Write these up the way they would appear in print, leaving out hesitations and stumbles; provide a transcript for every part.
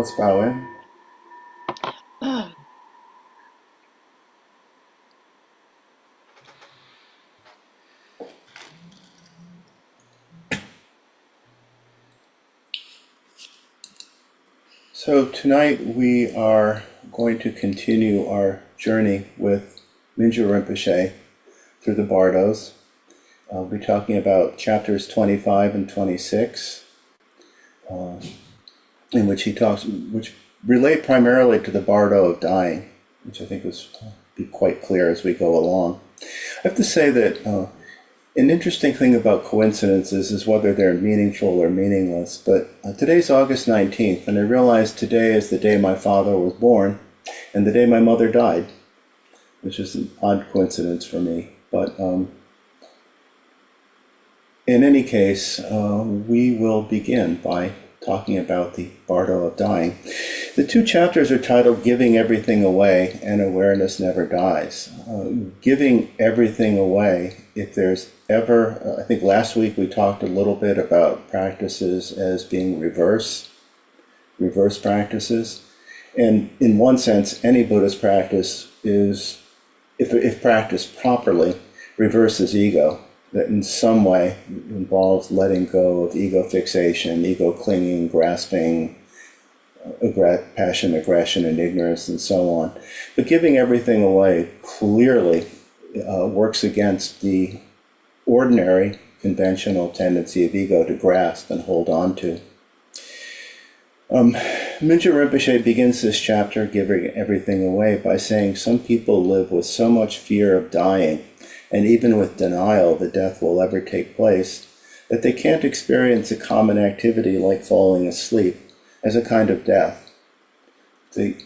let's bow in. So tonight we are going to continue our journey with Mingyur Rinpoche through the Bardos. We'll be talking about chapters 25 and 26, in which he talks, which relate primarily to the Bardo of dying, which I think will be quite clear as we go along. I have to say that an interesting thing about coincidences is whether they're meaningful or meaningless. But today's August 19th, and I realized today is the day my father was born and the day my mother died, which is an odd coincidence for me. But in any case, we will begin by talking about the Bardo of dying. The two chapters are titled Giving Everything Away and Awareness Never Dies. Giving everything away, if there's ever, I think last week we talked a little bit about practices as being reverse practices. And in one sense, any Buddhist practice is, if practiced properly, reverses ego. That in some way involves letting go of ego fixation, ego clinging, grasping, passion, aggression, and ignorance, and so on. But giving everything away clearly works against the ordinary, conventional tendency of ego to grasp and hold on to. Mingyur Rinpoche begins this chapter, Giving Everything Away, by saying some people live with so much fear of dying, and even with denial that death will ever take place, that they can't experience a common activity like falling asleep as a kind of death. They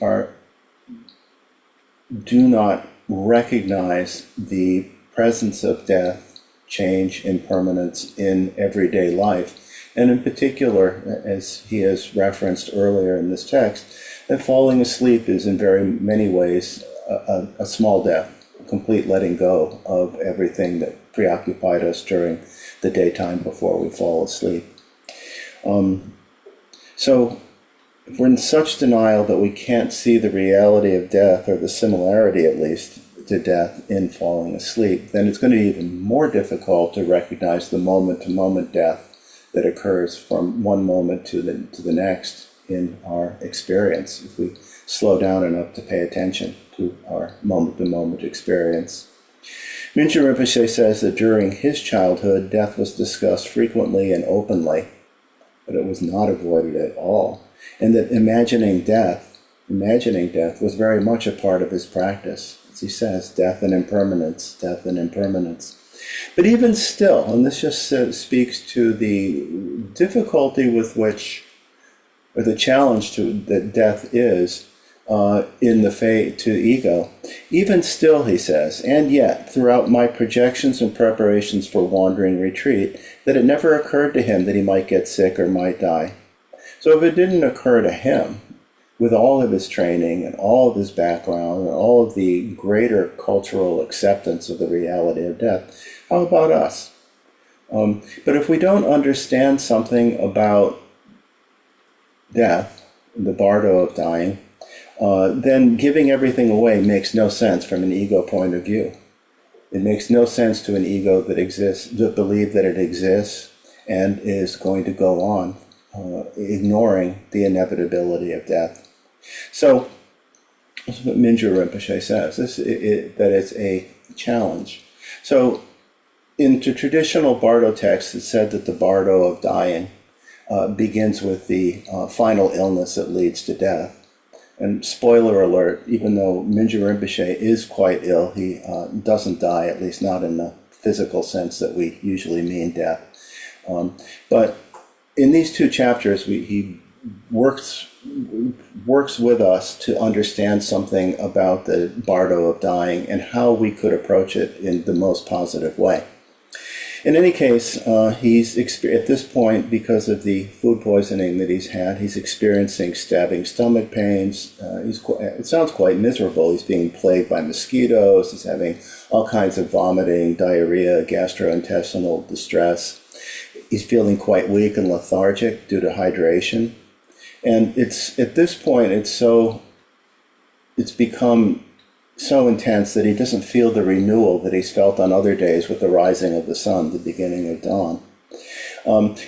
do not recognize the presence of death, change, impermanence in everyday life, and in particular, as he has referenced earlier in this text, that falling asleep is in very many ways a small death, complete letting go of everything that preoccupied us during the daytime before we fall asleep. So if we're in such denial that we can't see the reality of death, or the similarity at least to death in falling asleep, then it's going to be even more difficult to recognize the moment-to-moment death that occurs from one moment to the next in our experience, if we slow down enough to pay attention to our moment-to-moment experience. Mingyur Rinpoche says that during his childhood, death was discussed frequently and openly, but it was not avoided at all, and that imagining death was very much a part of his practice. As he says, death and impermanence, death and impermanence. But even still, and this just speaks to the difficulty with which, or the challenge that death is in the to ego. Even still, he says, and yet, throughout my projections and preparations for wandering retreat, that it never occurred to him that he might get sick or might die. So if it didn't occur to him, with all of his training and all of his background and all of the greater cultural acceptance of the reality of death, how about us? But if we don't understand something about death, the Bardo of dying, then giving everything away makes no sense from an ego point of view. It makes no sense to an ego that exists, to believe that it exists and is going to go on, ignoring the inevitability of death. So, that's what Mingyur Rinpoche says, that it's a challenge. So, in the traditional Bardo text, it's said that the Bardo of dying begins with the final illness that leads to death. And spoiler alert, even though Mingyur Rinpoche is quite ill, he doesn't die, at least not in the physical sense that we usually mean death. But in these two chapters, he works with us to understand something about the Bardo of dying and how we could approach it in the most positive way. In any case, he's at this point, because of the food poisoning that he's had, he's experiencing stabbing stomach pains. It sounds quite miserable. He's being plagued by mosquitoes. He's having all kinds of vomiting, diarrhea, gastrointestinal distress. He's feeling quite weak and lethargic due to hydration. And it's at this point, it's become so intense that he doesn't feel the renewal that he's felt on other days with the rising of the sun, the beginning of dawn.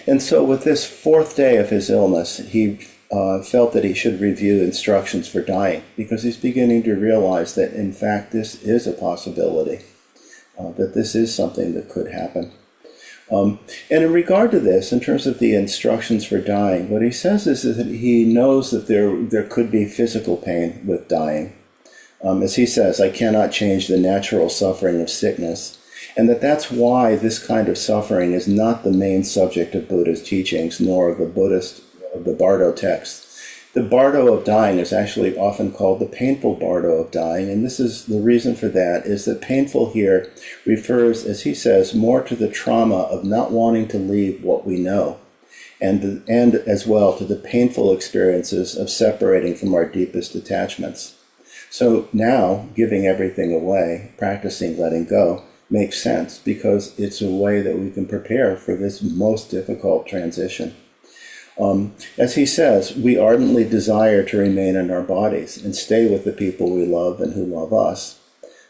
And so with this fourth day of his illness, he felt that he should review instructions for dying, because he's beginning to realize that, in fact, this is a possibility, that this is something that could happen. And in regard to this, in terms of the instructions for dying, what he says is that he knows that there could be physical pain with dying. As he says, I cannot change the natural suffering of sickness, and that's why this kind of suffering is not the main subject of Buddha's teachings, nor of the Bardo texts. The bardo of dying is actually often called the painful bardo of dying, and this is the reason for that is that painful here refers, as he says, more to the trauma of not wanting to leave what we know, and as well to the painful experiences of separating from our deepest attachments. So now, giving everything away, practicing letting go, makes sense, because it's a way that we can prepare for this most difficult transition. As he says, we ardently desire to remain in our bodies and stay with the people we love and who love us.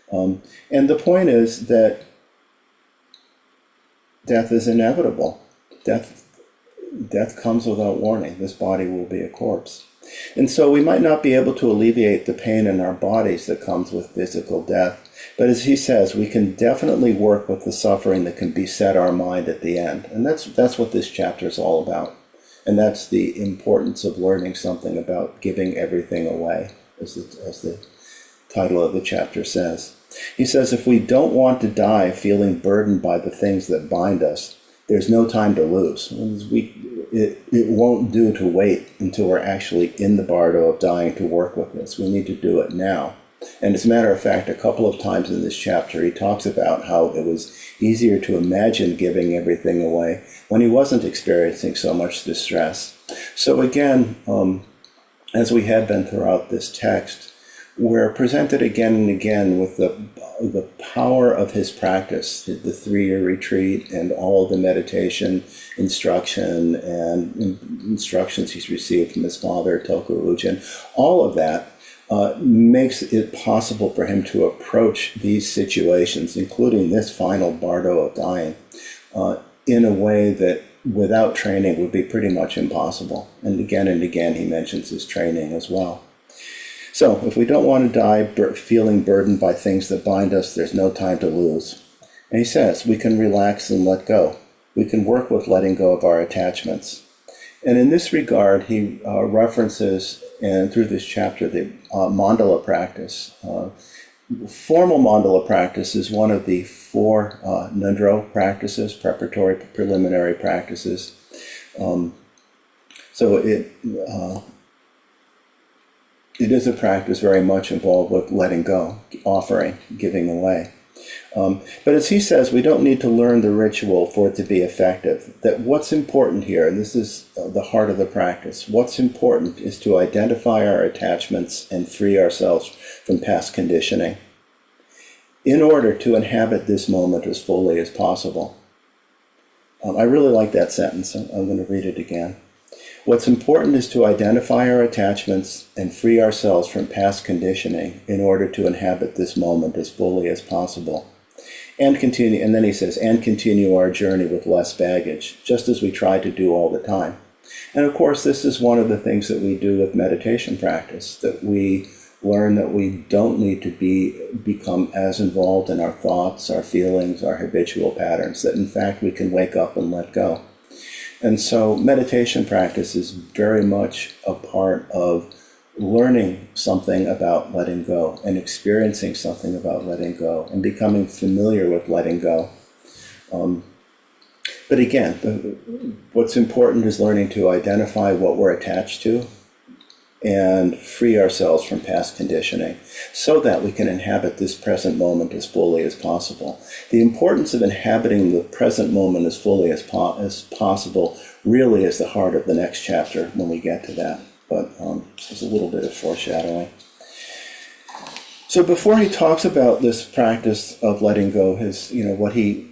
And the point is that death is inevitable. Death comes without warning. This body will be a corpse. And so we might not be able to alleviate the pain in our bodies that comes with physical death, but as he says, we can definitely work with the suffering that can beset our mind at the end. And that's what this chapter is all about. And that's the importance of learning something about giving everything away, as the title of the chapter says. He says, if we don't want to die feeling burdened by the things that bind us, there's no time to lose. It won't do to wait until we're actually in the bardo of dying to work with this. We need to do it now. And as a matter of fact, a couple of times in this chapter, he talks about how it was easier to imagine giving everything away when he wasn't experiencing so much distress. So again, as we have been throughout this text, we're presented again and again with the power of his practice, the 3-year retreat and all the meditation instruction and instructions he's received from his father, Toku Ujin. All of that makes it possible for him to approach these situations, including this final bardo of dying, in a way that without training would be pretty much impossible. And again he mentions his training as well. So if we don't want to die feeling burdened by things that bind us, there's no time to lose. And he says we can relax and let go. We can work with letting go of our attachments. And in this regard, he references, and through this chapter, the mandala practice. Formal mandala practice is one of the 4 Nundro practices, preparatory preliminary practices. So it is a practice very much involved with letting go, offering, giving away. But as he says, we don't need to learn the ritual for it to be effective. That what's important here, and this is the heart of the practice, what's important is to identify our attachments and free ourselves from past conditioning in order to inhabit this moment as fully as possible. I really like that sentence. I'm going to read it again. What's important is to identify our attachments and free ourselves from past conditioning in order to inhabit this moment as fully as possible. And continue, and then he says, and continue our journey with less baggage, just as we try to do all the time. And of course, this is one of the things that we do with meditation practice, that we learn that we don't need to become as involved in our thoughts, our feelings, our habitual patterns, that in fact we can wake up and let go. And so meditation practice is very much a part of learning something about letting go and experiencing something about letting go and becoming familiar with letting go. But again, what's important is learning to identify what we're attached to and free ourselves from past conditioning so that we can inhabit this present moment as fully as possible. The importance of inhabiting the present moment as fully as possible really is the heart of the next chapter when we get to that. But there's a little bit of foreshadowing. So before he talks about this practice of letting go, what he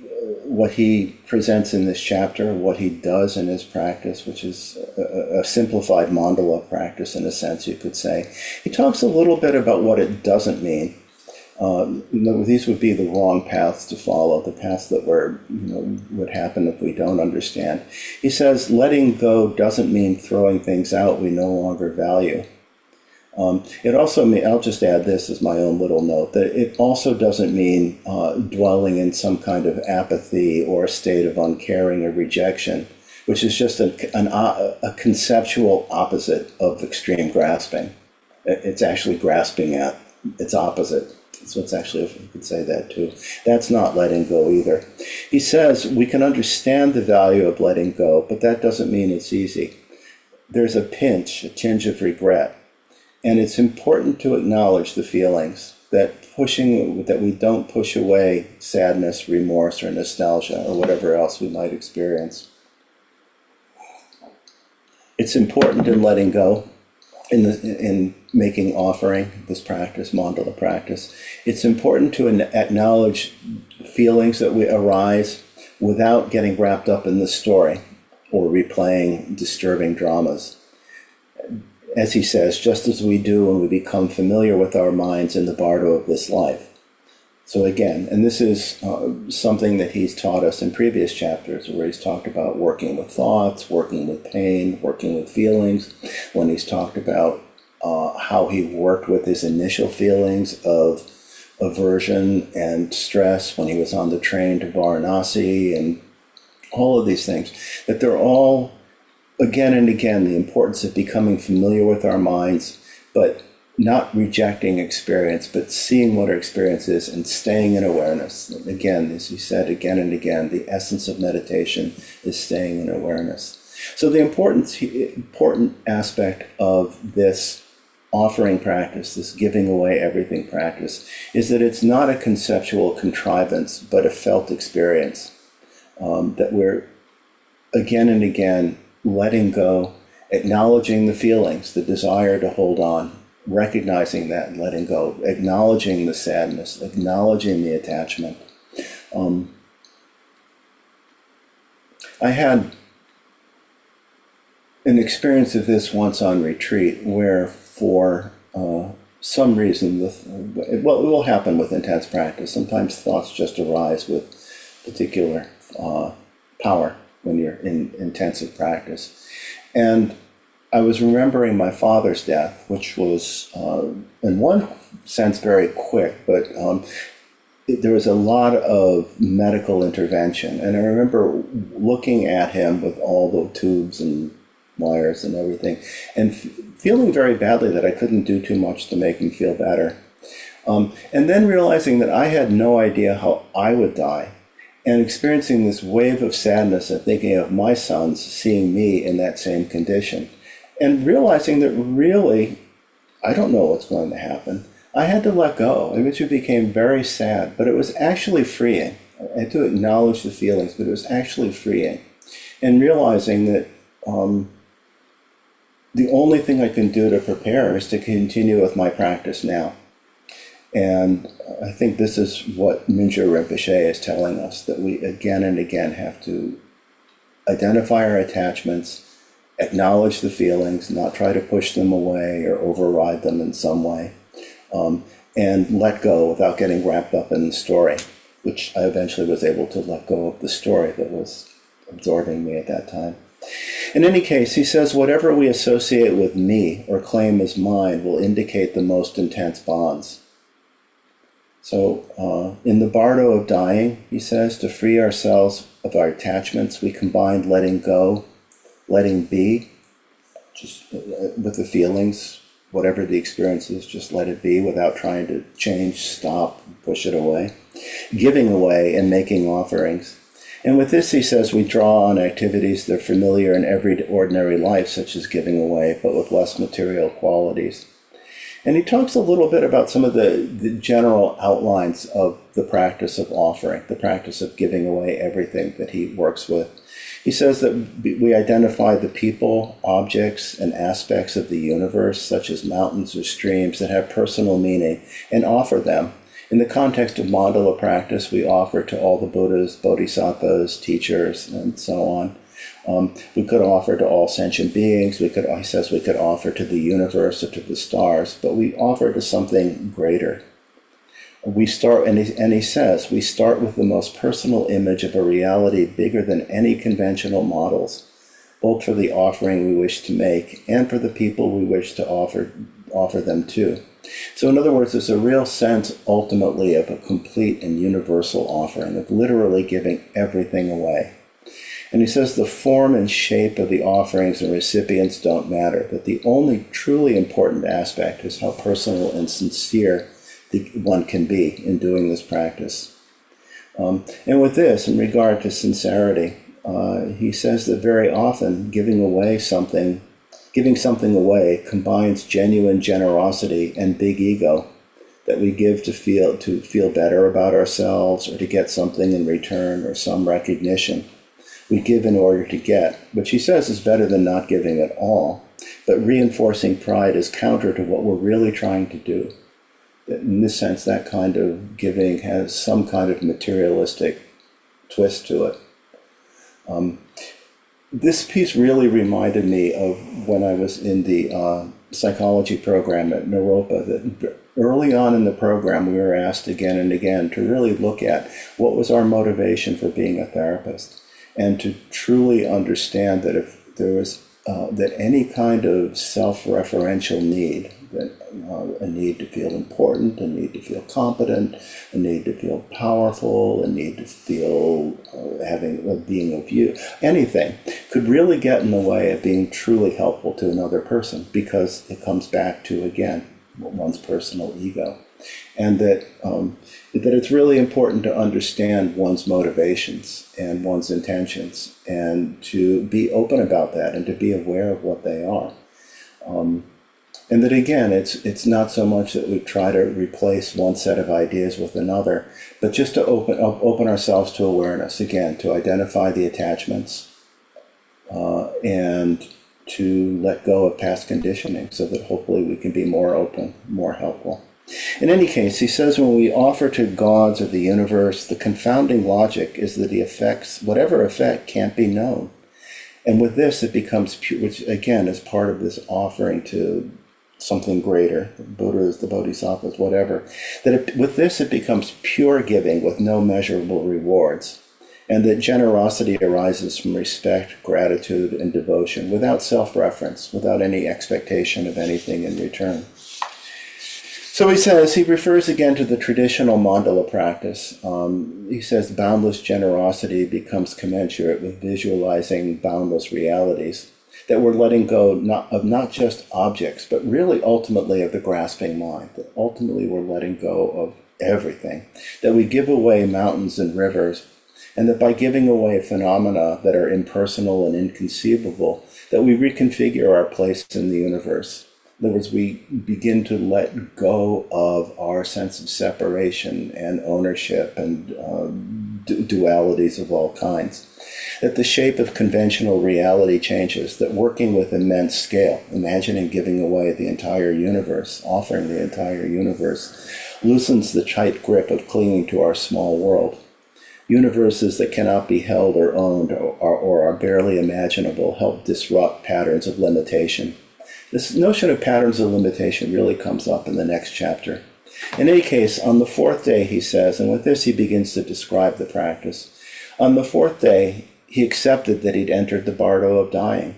what he presents in this chapter, what he does in his practice, which is a simplified mandala practice in a sense, you could say. He talks a little bit about what it doesn't mean. These would be the wrong paths to follow, the paths that would happen if we don't understand. He says letting go doesn't mean throwing things out we no longer value. It also means, I'll just add this as my own little note, that it also doesn't mean dwelling in some kind of apathy or a state of uncaring or rejection, which is just a conceptual opposite of extreme grasping. It's actually grasping at its opposite. So it's actually, if you could say that too. That's not letting go either. He says we can understand the value of letting go, but that doesn't mean it's easy. There's a tinge of regret. And it's important to acknowledge the feelings, that we don't push away sadness, remorse, or nostalgia, or whatever else we might experience. It's important in letting go, in making offering, this practice, mandala practice. It's important to acknowledge feelings that arise without getting wrapped up in the story or replaying disturbing dramas. As he says, just as we do when we become familiar with our minds in the bardo of this life. So again, and this is something that he's taught us in previous chapters, where he's talked about working with thoughts, working with pain, working with feelings, when he's talked about how he worked with his initial feelings of aversion and stress when he was on the train to Varanasi, and all of these things, that they're all, again and again, the importance of becoming familiar with our minds, but not rejecting experience, but seeing what our experience is and staying in awareness. Again, as he said again and again, the essence of meditation is staying in awareness. So the important aspect of this offering practice, this giving away everything practice, is that it's not a conceptual contrivance, but a felt experience. That we're again and again letting go, acknowledging the feelings, the desire to hold on, recognizing that and letting go, acknowledging the sadness, acknowledging the attachment. I had an experience of this once on retreat, where for some reason, it will happen with intense practice. Sometimes thoughts just arise with particular power when you're in intensive practice. And I was remembering my father's death, which was, in one sense, very quick, but there was a lot of medical intervention. And I remember looking at him with all the tubes and wires and everything, and feeling very badly that I couldn't do too much to make him feel better. And then realizing that I had no idea how I would die, and experiencing this wave of sadness and thinking of my sons seeing me in that same condition, and realizing that really, I don't know what's going to happen. I had to let go, which became very sad, but it was actually freeing. I had to acknowledge the feelings, but it was actually freeing. And realizing that the only thing I can do to prepare is to continue with my practice now. And I think this is what Mingyur Rinpoche is telling us, that we again and again have to identify our attachments, acknowledge the feelings, not try to push them away or override them in some way, and let go without getting wrapped up in the story, which I eventually was able to let go of the story that was absorbing me at that time. In any case, he says, whatever we associate with me or claim as mine will indicate the most intense bonds. So in the bardo of dying, he says, to free ourselves of our attachments, we combined letting go, letting be, just with the feelings, whatever the experience is, just let it be without trying to change, stop, push it away, giving away and making offerings. And with this, he says, we draw on activities that are familiar in every ordinary life, such as giving away, but with less material qualities. And he talks a little bit about some of the general outlines of the practice of offering, the practice of giving away everything that he works with. He says that we identify the people, objects, and aspects of the universe, such as mountains or streams, that have personal meaning, and offer them In the context of mandala practice, we offer to all the Buddhas, bodhisattvas, teachers, and so on. We could offer to all sentient beings. He says we could offer to the universe or to the stars, but we offer to something greater. We start, and he says, we start with the most personal image of a reality bigger than any conventional models, both for the offering we wish to make and for the people we wish to offer them to. So in other words, there's a real sense ultimately of a complete and universal offering, of literally giving everything away. And he says the form and shape of the offerings and recipients don't matter, that the only truly important aspect is how personal and sincere one can be in doing this practice. And with this, in regard to sincerity, he says that very often giving something away combines genuine generosity and big ego, that we give to feel better about ourselves or to get something in return or some recognition. We give in order to get, which he says is better than not giving at all, but reinforcing pride is counter to what we're really trying to do. In this sense, that kind of giving has some kind of materialistic twist to it. This piece really reminded me of when I was in the psychology program at Naropa, that early on in the program we were asked again and again to really look at what was our motivation for being a therapist, and to truly understand that if there was that any kind of self-referential need, that a need to feel important, a need to feel competent, a need to feel powerful, a need to feel being of use, anything could really get in the way of being truly helpful to another person, because it comes back to, again, one's personal ego. And that it's really important to understand one's motivations and one's intentions, and to be open about that and to be aware of what they are. And that, again, it's not so much that we try to replace one set of ideas with another, but just to open ourselves to awareness, again, to identify the attachments, and to let go of past conditioning, so that hopefully we can be more open, more helpful. In any case, he says when we offer to gods or the universe, the confounding logic is that whatever effect can't be known. And with this, it becomes pure, which again is part of this offering to something greater, the Buddhas, the Bodhisattvas, whatever, with this it becomes pure giving with no measurable rewards, and that generosity arises from respect, gratitude, and devotion, without self-reference, without any expectation of anything in return. So he refers again to the traditional mandala practice. He says boundless generosity becomes commensurate with visualizing boundless realities, that we're letting go not just objects, but really ultimately of the grasping mind, that ultimately we're letting go of everything, that we give away mountains and rivers, and that by giving away phenomena that are impersonal and inconceivable, that we reconfigure our place in the universe. In other words, we begin to let go of our sense of separation and ownership and dualities of all kinds. That the shape of conventional reality changes, that working with immense scale, imagining giving away the entire universe, offering the entire universe, loosens the tight grip of clinging to our small world. Universes that cannot be held or owned or are barely imaginable help disrupt patterns of limitation. This notion of patterns of limitation really comes up in the next chapter. In any case, on the fourth day, he says, and with this he begins to describe the practice. On the fourth day, he accepted that he'd entered the bardo of dying.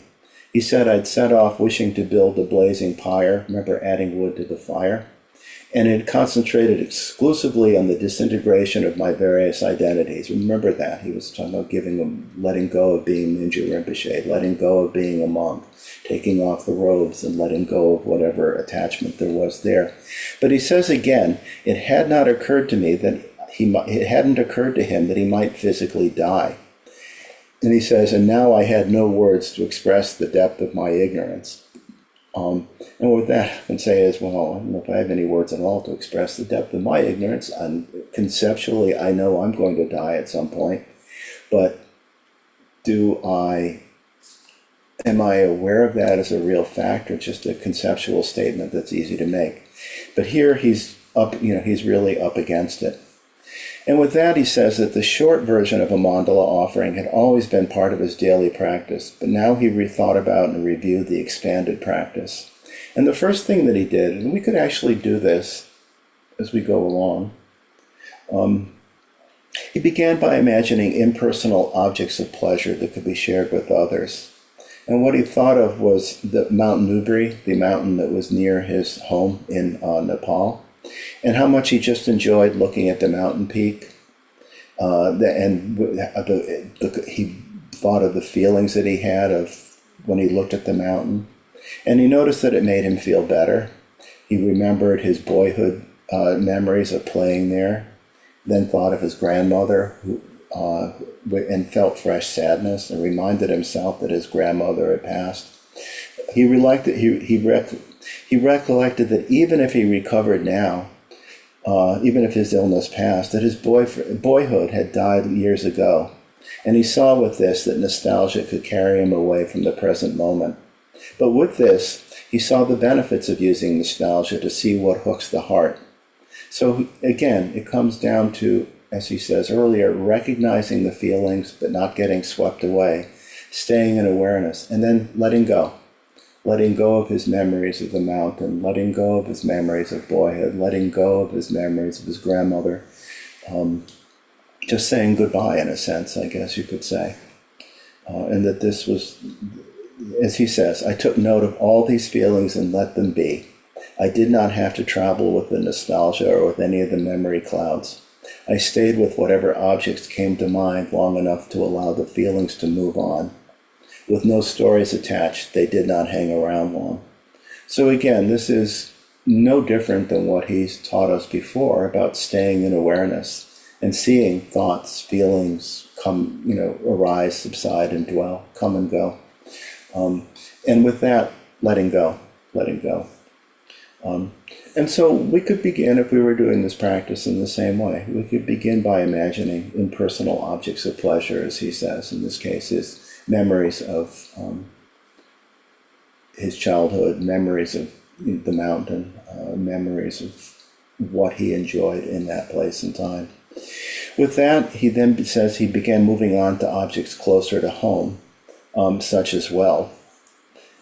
He said, I'd set off wishing to build a blazing pyre, remember adding wood to the fire, and had concentrated exclusively on the disintegration of my various identities. Remember that. He was talking about letting go of being Mingyur Rinpoche, letting go of being a monk, taking off the robes and letting go of whatever attachment there was there. But he says again, it hadn't occurred to him that he might physically die. And he says, and now I had no words to express the depth of my ignorance. And with that, I can say as well, I don't know if I have any words at all to express the depth of my ignorance. Conceptually, I know I'm going to die at some point, but am I aware of that as a real fact, or just a conceptual statement that's easy to make? But here he's up, he's really up against it. And with that, he says that the short version of a mandala offering had always been part of his daily practice, but now he rethought about and reviewed the expanded practice. And the first thing that he did, and we could actually do this as we go along, he began by imagining impersonal objects of pleasure that could be shared with others. And what he thought of was the Mount Nubri, the mountain that was near his home in Nepal, and how much he just enjoyed looking at the mountain peak. He thought of the feelings that he had of when he looked at the mountain. And he noticed that it made him feel better. He remembered his boyhood memories of playing there, then thought of his grandmother and felt fresh sadness and reminded himself that his grandmother had passed. He recollected that even if he recovered now, even if his illness passed, that his boyhood had died years ago. And he saw with this that nostalgia could carry him away from the present moment. But with this, he saw the benefits of using nostalgia to see what hooks the heart. So again, it comes down to, as he says earlier, recognizing the feelings but not getting swept away, staying in awareness, and then letting go. Letting go of his memories of the mountain, letting go of his memories of boyhood, letting go of his memories of his grandmother. Just saying goodbye, in a sense, I guess you could say. And that this was, as he says, I took note of all these feelings and let them be. I did not have to travel with the nostalgia or with any of the memory clouds. I stayed with whatever objects came to mind long enough to allow the feelings to move on. With no stories attached, they did not hang around long. So again, this is no different than what he's taught us before about staying in awareness and seeing thoughts, feelings come, arise, subside, and dwell, come and go. And with that, letting go. And so we could begin, if we were doing this practice in the same way, we could begin by imagining impersonal objects of pleasure, as he says, in this case, his memories of his childhood, memories of the mountain, memories of what he enjoyed in that place and time. With that, he then says he began moving on to objects closer to home, such as wealth.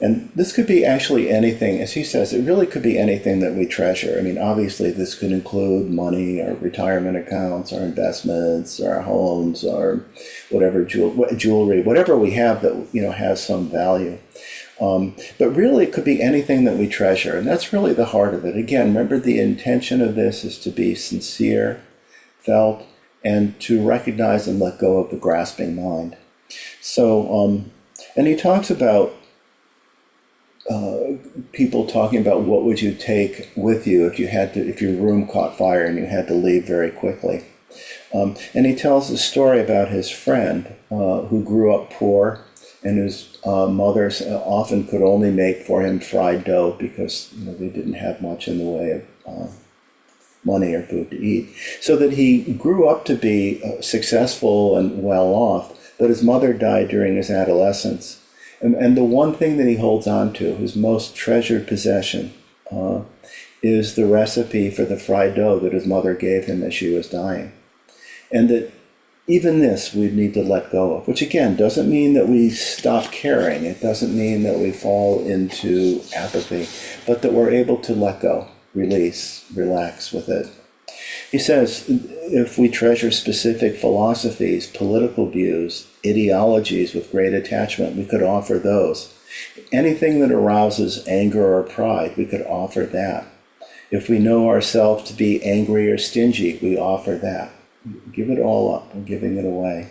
And this could be actually anything, as he says, it really could be anything that we treasure. I mean, obviously this could include money, our retirement accounts, our investments, our homes, our whatever jewelry, whatever we have that, has some value. But really it could be anything that we treasure. And that's really the heart of it. Again, remember the intention of this is to be sincere, felt, and to recognize and let go of the grasping mind. So, and he talks about people talking about what would you take with you if your room caught fire and you had to leave very quickly. And he tells a story about his friend who grew up poor and whose mother often could only make for him fried dough because they didn't have much in the way of money or food to eat. So that he grew up to be successful and well off, but his mother died during his adolescence. And the one thing that he holds on to, his most treasured possession, is the recipe for the fried dough that his mother gave him as she was dying. And that even this we need to let go of, which again doesn't mean that we stop caring. It doesn't mean that we fall into apathy, but that we're able to let go, release, relax with it. He says, if we treasure specific philosophies, political views, ideologies with great attachment, we could offer those. Anything that arouses anger or pride, we could offer that. If we know ourselves to be angry or stingy, we offer that. Give it all up. We're giving it away.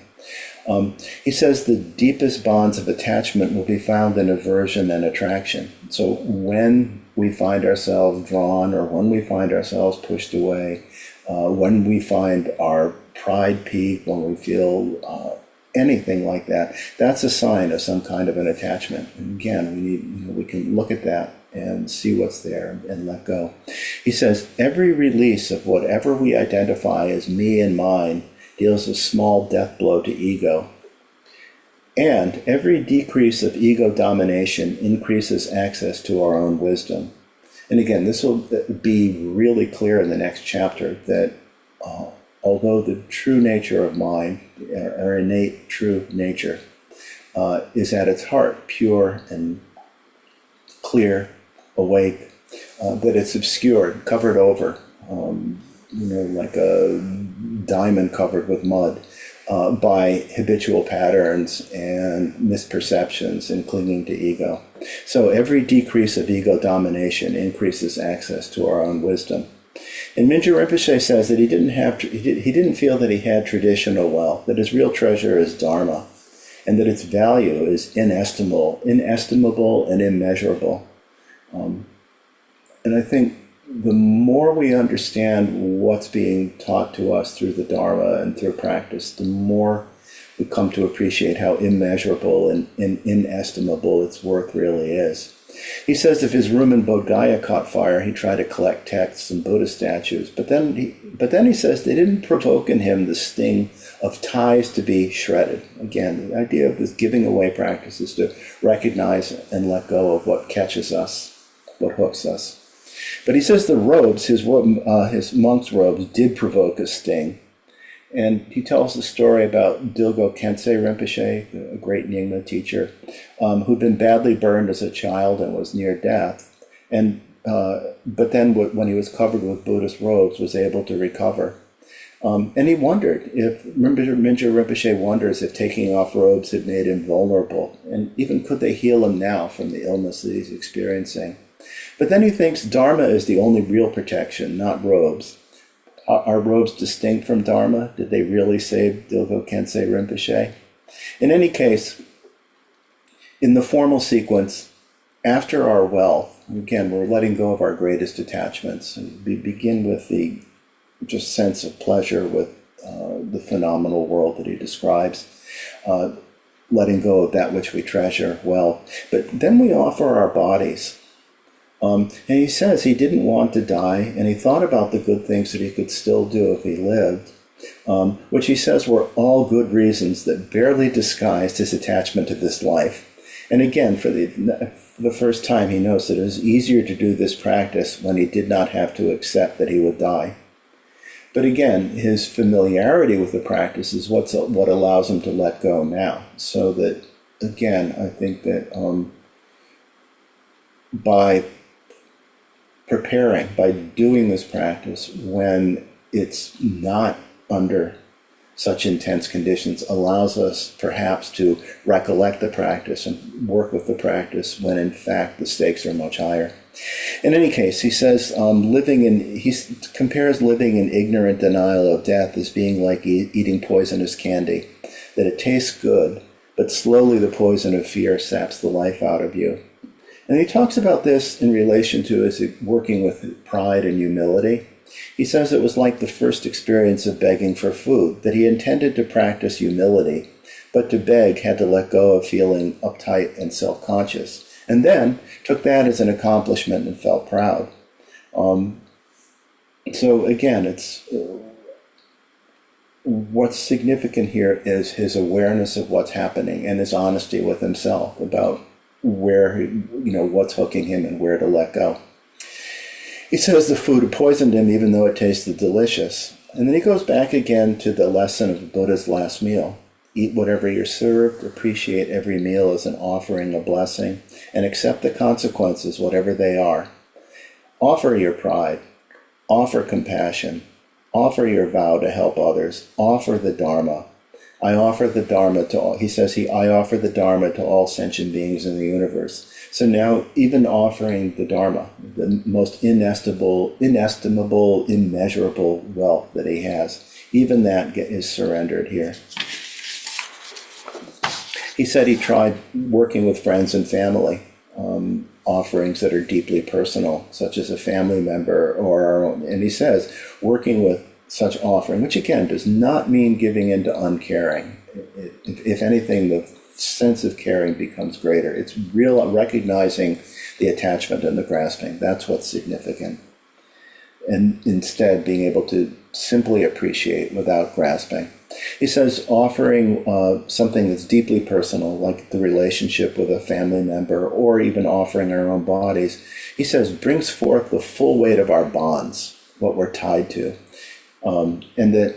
He says the deepest bonds of attachment will be found in aversion and attraction. So when we find ourselves drawn or when we find ourselves pushed away, when we find our pride peak, when we feel anything like that, that's a sign of some kind of an attachment. And again, we can look at that and see what's there and let go. He says, every release of whatever we identify as me and mine deals a small death blow to ego. And every decrease of ego domination increases access to our own wisdom. And again, this will be really clear in the next chapter that although the true nature of mind, our innate true nature, is at its heart pure and clear, awake, that it's obscured, covered over, like a diamond covered with mud, by habitual patterns and misperceptions and clinging to ego. So every decrease of ego domination increases access to our own wisdom. And Mingyur Rinpoche says that he didn't feel that he had traditional wealth, that his real treasure is Dharma, and that its value is inestimable and immeasurable. And I think the more we understand what's being taught to us through the Dharma and through practice, the more we come to appreciate how immeasurable and inestimable its worth really is. He says if his room in Bodh Gaya caught fire, he tried to collect texts and Buddha statues, but then he says they didn't provoke in him the sting of ties to be shredded. Again, the idea of this giving away practice is to recognize and let go of what catches us, what hooks us. But he says the robes, his monk's robes, did provoke a sting. And he tells the story about Dilgo Khyentse Rinpoche, a great Nyingma teacher, who'd been badly burned as a child and was near death. But then when he was covered with Buddhist robes, was able to recover. And he wondered Mingyur Rinpoche wonders if taking off robes had made him vulnerable. And even could they heal him now from the illness that he's experiencing? But then he thinks Dharma is the only real protection, not robes. Are robes distinct from Dharma? Did they really save Dilgo Khyentse Rinpoche? In any case, in the formal sequence, after our wealth, again, we're letting go of our greatest attachments. We begin with the just sense of pleasure with the phenomenal world that he describes, letting go of that which we treasure, wealth. But then we offer our bodies. And he says he didn't want to die, and he thought about the good things that he could still do if he lived, which he says were all good reasons that barely disguised his attachment to this life. And again, for the first time, he knows that it was easier to do this practice when he did not have to accept that he would die. But again, his familiarity with the practice is what allows him to let go now. So that, again, I think that by preparing, by doing this practice when it's not under such intense conditions, allows us perhaps to recollect the practice and work with the practice when in fact the stakes are much higher. In any case, he says he compares living in ignorant denial of death as being like eating poisonous candy, that it tastes good, but slowly the poison of fear saps the life out of you. And he talks about this in relation to his working with pride and humility. He says it was like the first experience of begging for food, that he intended to practice humility, but to beg had to let go of feeling uptight and self-conscious, and then took that as an accomplishment and felt proud. So again, what's significant here is his awareness of what's happening and his honesty with himself about what's hooking him and where to let go. He says the food poisoned him even though it tasted delicious. And then he goes back again to the lesson of the Buddha's last meal. Eat whatever you're served, appreciate every meal as an offering, a blessing, and accept the consequences, whatever they are. Offer your pride, offer compassion, offer your vow to help others, offer the Dharma. I offer the Dharma to all, I offer the Dharma to all sentient beings in the universe. So now, even offering the Dharma, the most inestimable, immeasurable wealth that he has, even that is surrendered here. He said he tried working with friends and family, offerings that are deeply personal, such as a family member or our own. And he says, working with such offering, which again does not mean giving into uncaring. If anything, the sense of caring becomes greater. It's real recognizing the attachment and the grasping. That's what's significant. And instead being able to simply appreciate without grasping. He says offering something that's deeply personal, like the relationship with a family member, or even offering our own bodies, he says brings forth the full weight of our bonds, what we're tied to. And that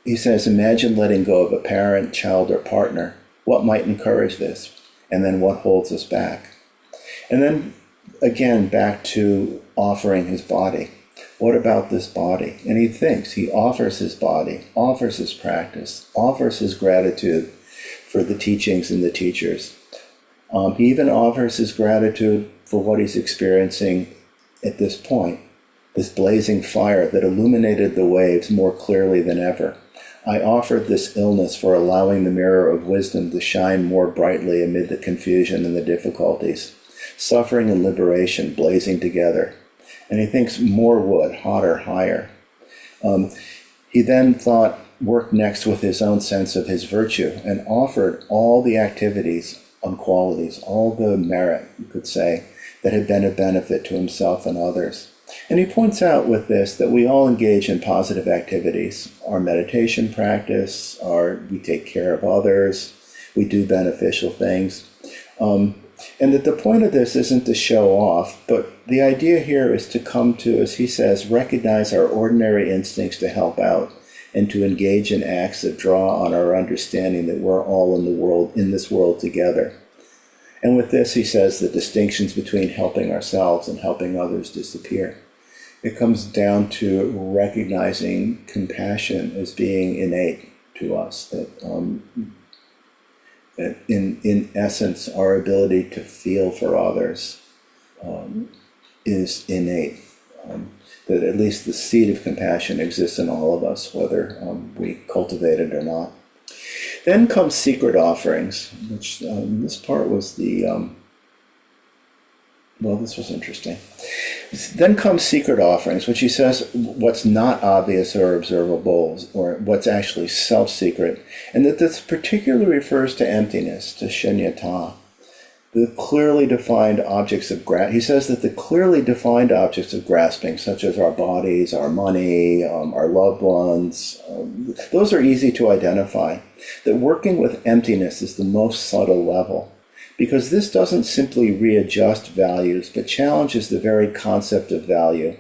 he says, imagine letting go of a parent, child, or partner. What might encourage this? And then what holds us back? And then again, back to offering his body. What about this body? And he thinks, he offers his body, offers his practice, offers his gratitude for the teachings and the teachers. He even offers his gratitude for what he's experiencing at this point, this blazing fire that illuminated the waves more clearly than ever. I offered this illness for allowing the mirror of wisdom to shine more brightly amid the confusion and the difficulties. Suffering and liberation blazing together. And he thinks more wood, hotter, higher. He then worked next with his own sense of his virtue and offered all the activities and qualities, all the merit, you could say, that had been a benefit to himself and others. And he points out with this that we all engage in positive activities. Our meditation practice, we take care of others, we do beneficial things. And that the point of this isn't to show off, but the idea here is to come to, as he says, recognize our ordinary instincts to help out and to engage in acts that draw on our understanding that we're all in this world together. And with this, he says, the distinctions between helping ourselves and helping others disappear. It comes down to recognizing compassion as being innate to us, that in essence, our ability to feel for others is innate. That at least the seed of compassion exists in all of us, whether we cultivate it or not. Then comes secret offerings, which this part was this was interesting. Then comes secret offerings, which he says what's not obvious or observable, or what's actually self-secret, and that this particularly refers to emptiness, to shunyata, the clearly defined objects of he says that the clearly defined objects of grasping, such as our bodies, our money, our loved ones, those are easy to identify. That working with emptiness is the most subtle level, because this doesn't simply readjust values, but challenges the very concept of value.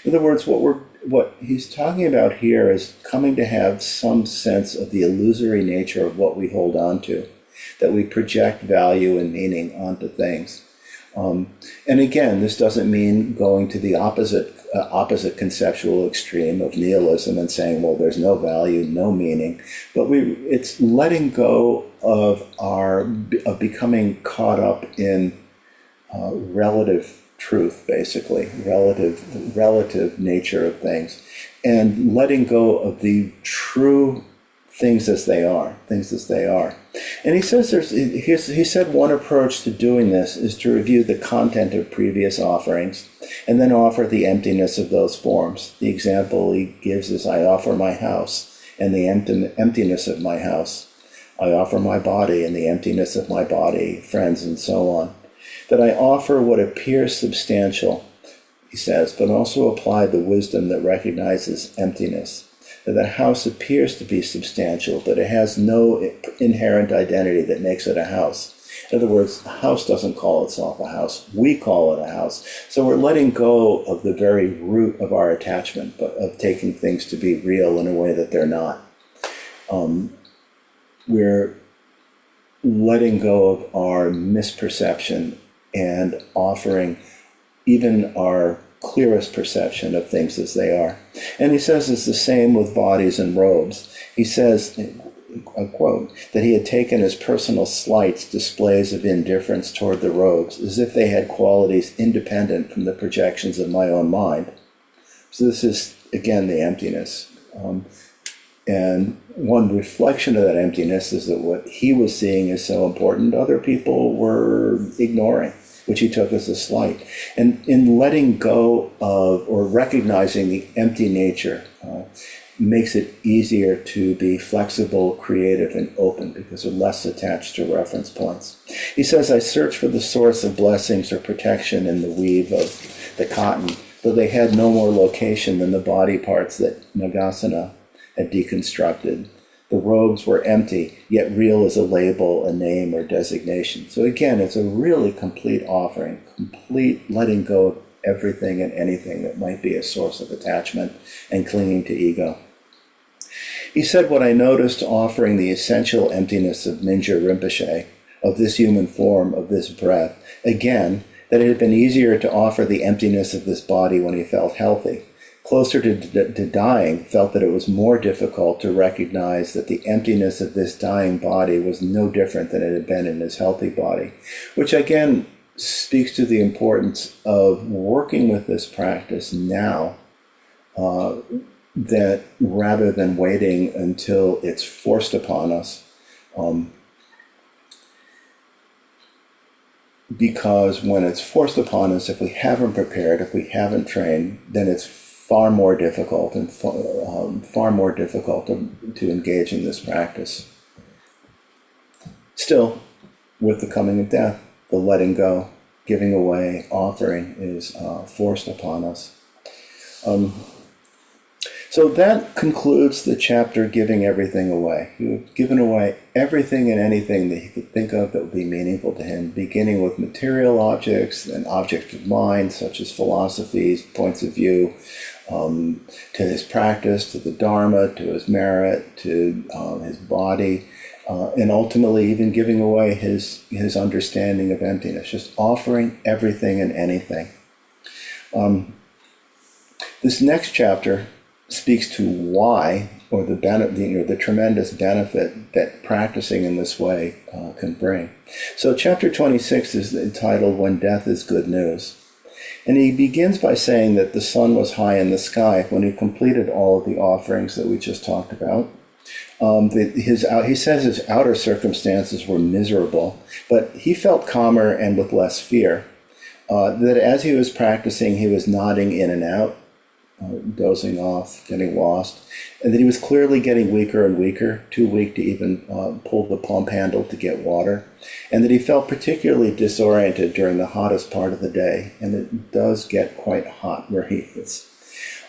In other words, what he's talking about here is coming to have some sense of the illusory nature of what we hold on to, that we project value and meaning onto things. And again, this doesn't mean going to the opposite conceptual extreme of nihilism and saying, well, there's no value, no meaning, but it's letting go of becoming caught up in relative truth, basically, relative nature of things, and letting go of the true things as they are. And he says he said one approach to doing this is to review the content of previous offerings and then offer the emptiness of those forms. The example he gives is, I offer my house and the emptiness of my house. I offer my body and the emptiness of my body, friends, and so on. That I offer what appears substantial, he says, but also apply the wisdom that recognizes emptiness. That the house appears to be substantial, but it has no inherent identity that makes it a house. In other words, a house doesn't call itself a house. We call it a house. So we're letting go of the very root of our attachment, but of taking things to be real in a way that they're not. We're letting go of our misperception and offering even our clearest perception of things as they are. And he says it's the same with bodies and robes. He says, I quote, that he had taken as personal slights displays of indifference toward the robes, as if they had qualities independent from the projections of my own mind. So this is, again, the emptiness. And one reflection of that emptiness is that what he was seeing as so important, other people were ignoring, which he took as a slight. And in letting go of, or recognizing the empty nature, makes it easier to be flexible, creative, and open, because they're less attached to reference points. He says, I searched for the source of blessings or protection in the weave of the cotton, though they had no more location than the body parts that Nagasena had deconstructed. The robes were empty, yet real as a label, a name, or designation. So again, it's a really complete offering, complete letting go of everything and anything that might be a source of attachment and clinging to ego. He said, what I noticed offering the essential emptiness of Mingyur Rinpoche, of this human form, of this breath, again, that it had been easier to offer the emptiness of this body when he felt healthy. Closer to dying, felt that it was more difficult to recognize that the emptiness of this dying body was no different than it had been in his healthy body, which again speaks to the importance of working with this practice now, that rather than waiting until it's forced upon us. Because when it's forced upon us, if we haven't prepared, if we haven't trained, then it's far more difficult and far more difficult to engage in this practice. Still, with the coming of death, the letting go, giving away, offering is forced upon us. So that concludes the chapter, Giving Everything Away. He had given away everything and anything that he could think of that would be meaningful to him, beginning with material objects and objects of mind, such as philosophies, points of view, to his practice, to the Dharma, to his merit, to his body, and ultimately even giving away his understanding of emptiness, just offering everything and anything. This next chapter speaks to why, or the tremendous benefit that practicing in this way can bring. So chapter 26 is entitled When Death is Good News. And he begins by saying that the sun was high in the sky when he completed all of the offerings that we just talked about. He says his outer circumstances were miserable, but he felt calmer and with less fear. That as he was practicing, he was nodding in and out, dozing off, getting lost, and that he was clearly getting weaker and weaker, too weak to even pull the pump handle to get water, and that he felt particularly disoriented during the hottest part of the day, and it does get quite hot where he is.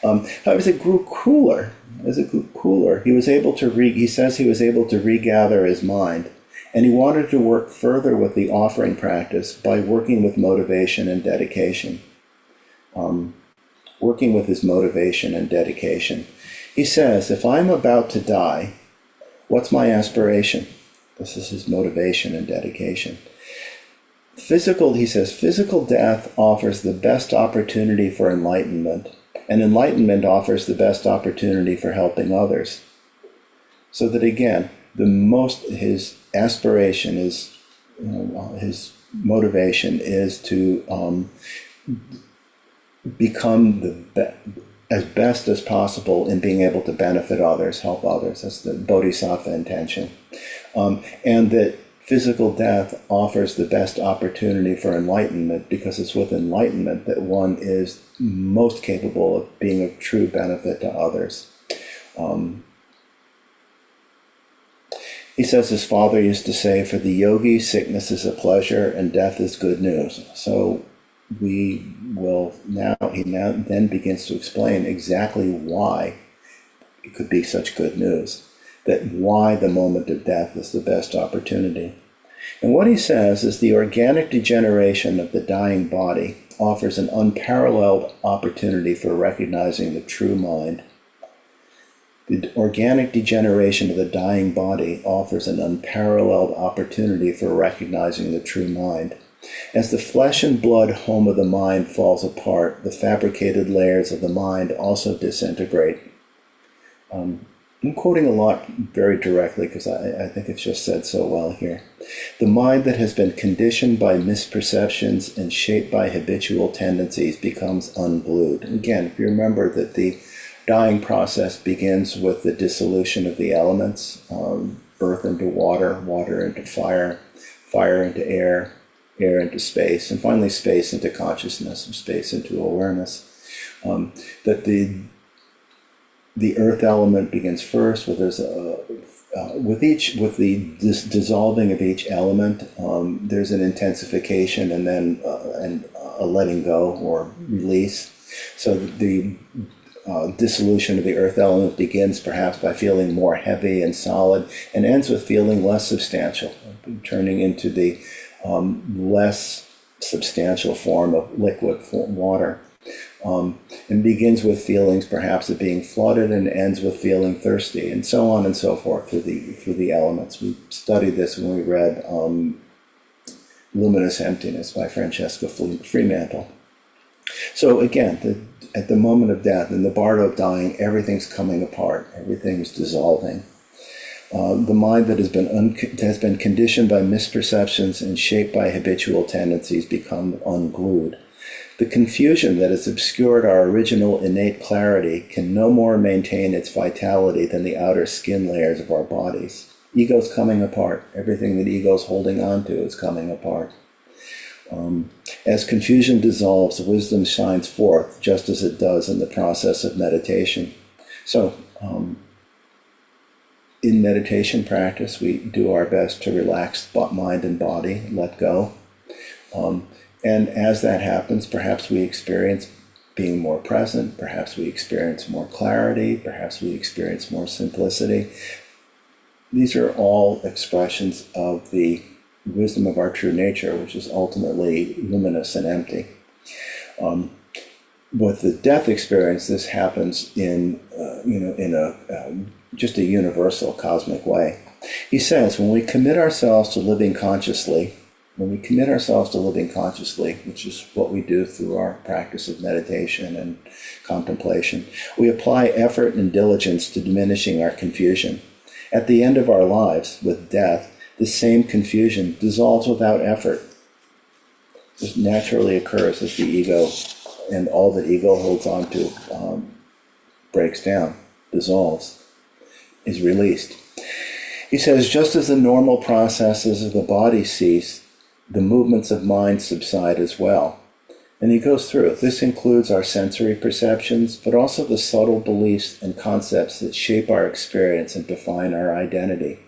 As it grew cooler, he was able to he says he was able to regather his mind, and he wanted to work further with the offering practice by working with motivation and dedication. Working with his motivation and dedication. He says, if I'm about to die, what's my aspiration? This is his motivation and dedication. He says, physical death offers the best opportunity for enlightenment, and enlightenment offers the best opportunity for helping others. So that again, his aspiration is, his motivation is to become as best as possible in being able to benefit others, help others. That's the bodhisattva intention. And that physical death offers the best opportunity for enlightenment, because it's with enlightenment that one is most capable of being of true benefit to others. He says his father used to say, for the yogi, sickness is a pleasure and death is good news. So he then begins to explain exactly why it could be such good news, that why the moment of death is the best opportunity. And what he says is the organic degeneration of the dying body offers an unparalleled opportunity for recognizing the true mind. The organic degeneration of the dying body offers an unparalleled opportunity for recognizing the true mind. As the flesh and blood home of the mind falls apart, the fabricated layers of the mind also disintegrate. I'm quoting a lot very directly because I think it's just said so well here. The mind that has been conditioned by misperceptions and shaped by habitual tendencies becomes unglued. Again, if you remember that the dying process begins with the dissolution of the elements, earth into water, water into fire, fire into air, air into space, and finally space into consciousness, and space into awareness. That the earth element begins first, with the dissolving of each element. There's an intensification and then a letting go or release. So the dissolution of the earth element begins perhaps by feeling more heavy and solid and ends with feeling less substantial, turning into the less substantial form of liquid water. And begins with feelings perhaps of being flooded and ends with feeling thirsty, and so on and so forth through the elements. We studied this when we read Luminous Emptiness by Francesca Fremantle. So again, at the moment of death, in the bardo of dying, everything's coming apart, everything's dissolving. The mind that has been conditioned by misperceptions and shaped by habitual tendencies become unglued. The confusion that has obscured our original innate clarity can no more maintain its vitality than the outer skin layers of our bodies. Ego's coming apart. Everything that ego's holding on to is coming apart. As confusion dissolves, wisdom shines forth, just as it does in the process of meditation. So, in meditation practice, we do our best to relax mind and body, let go. And as that happens, perhaps we experience being more present, perhaps we experience more clarity, perhaps we experience more simplicity. These are all expressions of the wisdom of our true nature, which is ultimately luminous and empty. With the death experience, this happens in just a universal cosmic way. He says, when we commit ourselves to living consciously, which is what we do through our practice of meditation and contemplation, we apply effort and diligence to diminishing our confusion. At the end of our lives, with death, the same confusion dissolves without effort. This naturally occurs as the ego and all that ego holds on to breaks down, dissolves, is released. He says, just as the normal processes of the body cease, the movements of mind subside as well. And he goes through. This includes our sensory perceptions, but also the subtle beliefs and concepts that shape our experience and define our identity.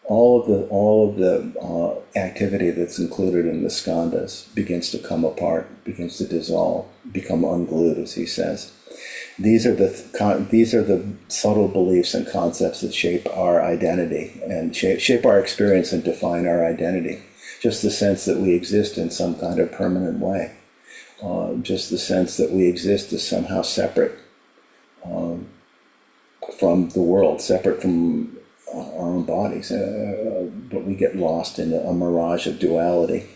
All of the activity that's included in the skandhas begins to come apart, begins to dissolve, become unglued, as he says. These are the subtle beliefs and concepts that shape our identity and shape our experience and define our identity. Just the sense that we exist in some kind of permanent way. Just the sense that we exist as somehow separate from the world, separate from our own bodies, but we get lost in a mirage of duality.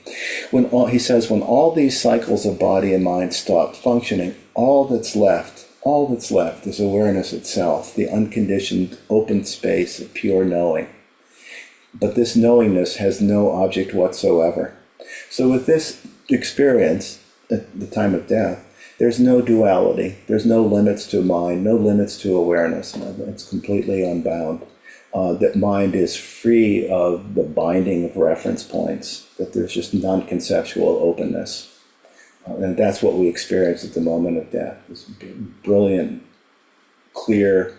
He says, when all these cycles of body and mind stop functioning, all that's left is awareness itself, the unconditioned open space of pure knowing. But this knowingness has no object whatsoever. So with this experience, at the time of death, there's no duality, there's no limits to mind, no limits to awareness. It's completely unbound. That mind is free of the binding of reference points, that there's just non-conceptual openness. And that's what we experience at the moment of death, this brilliant, clear,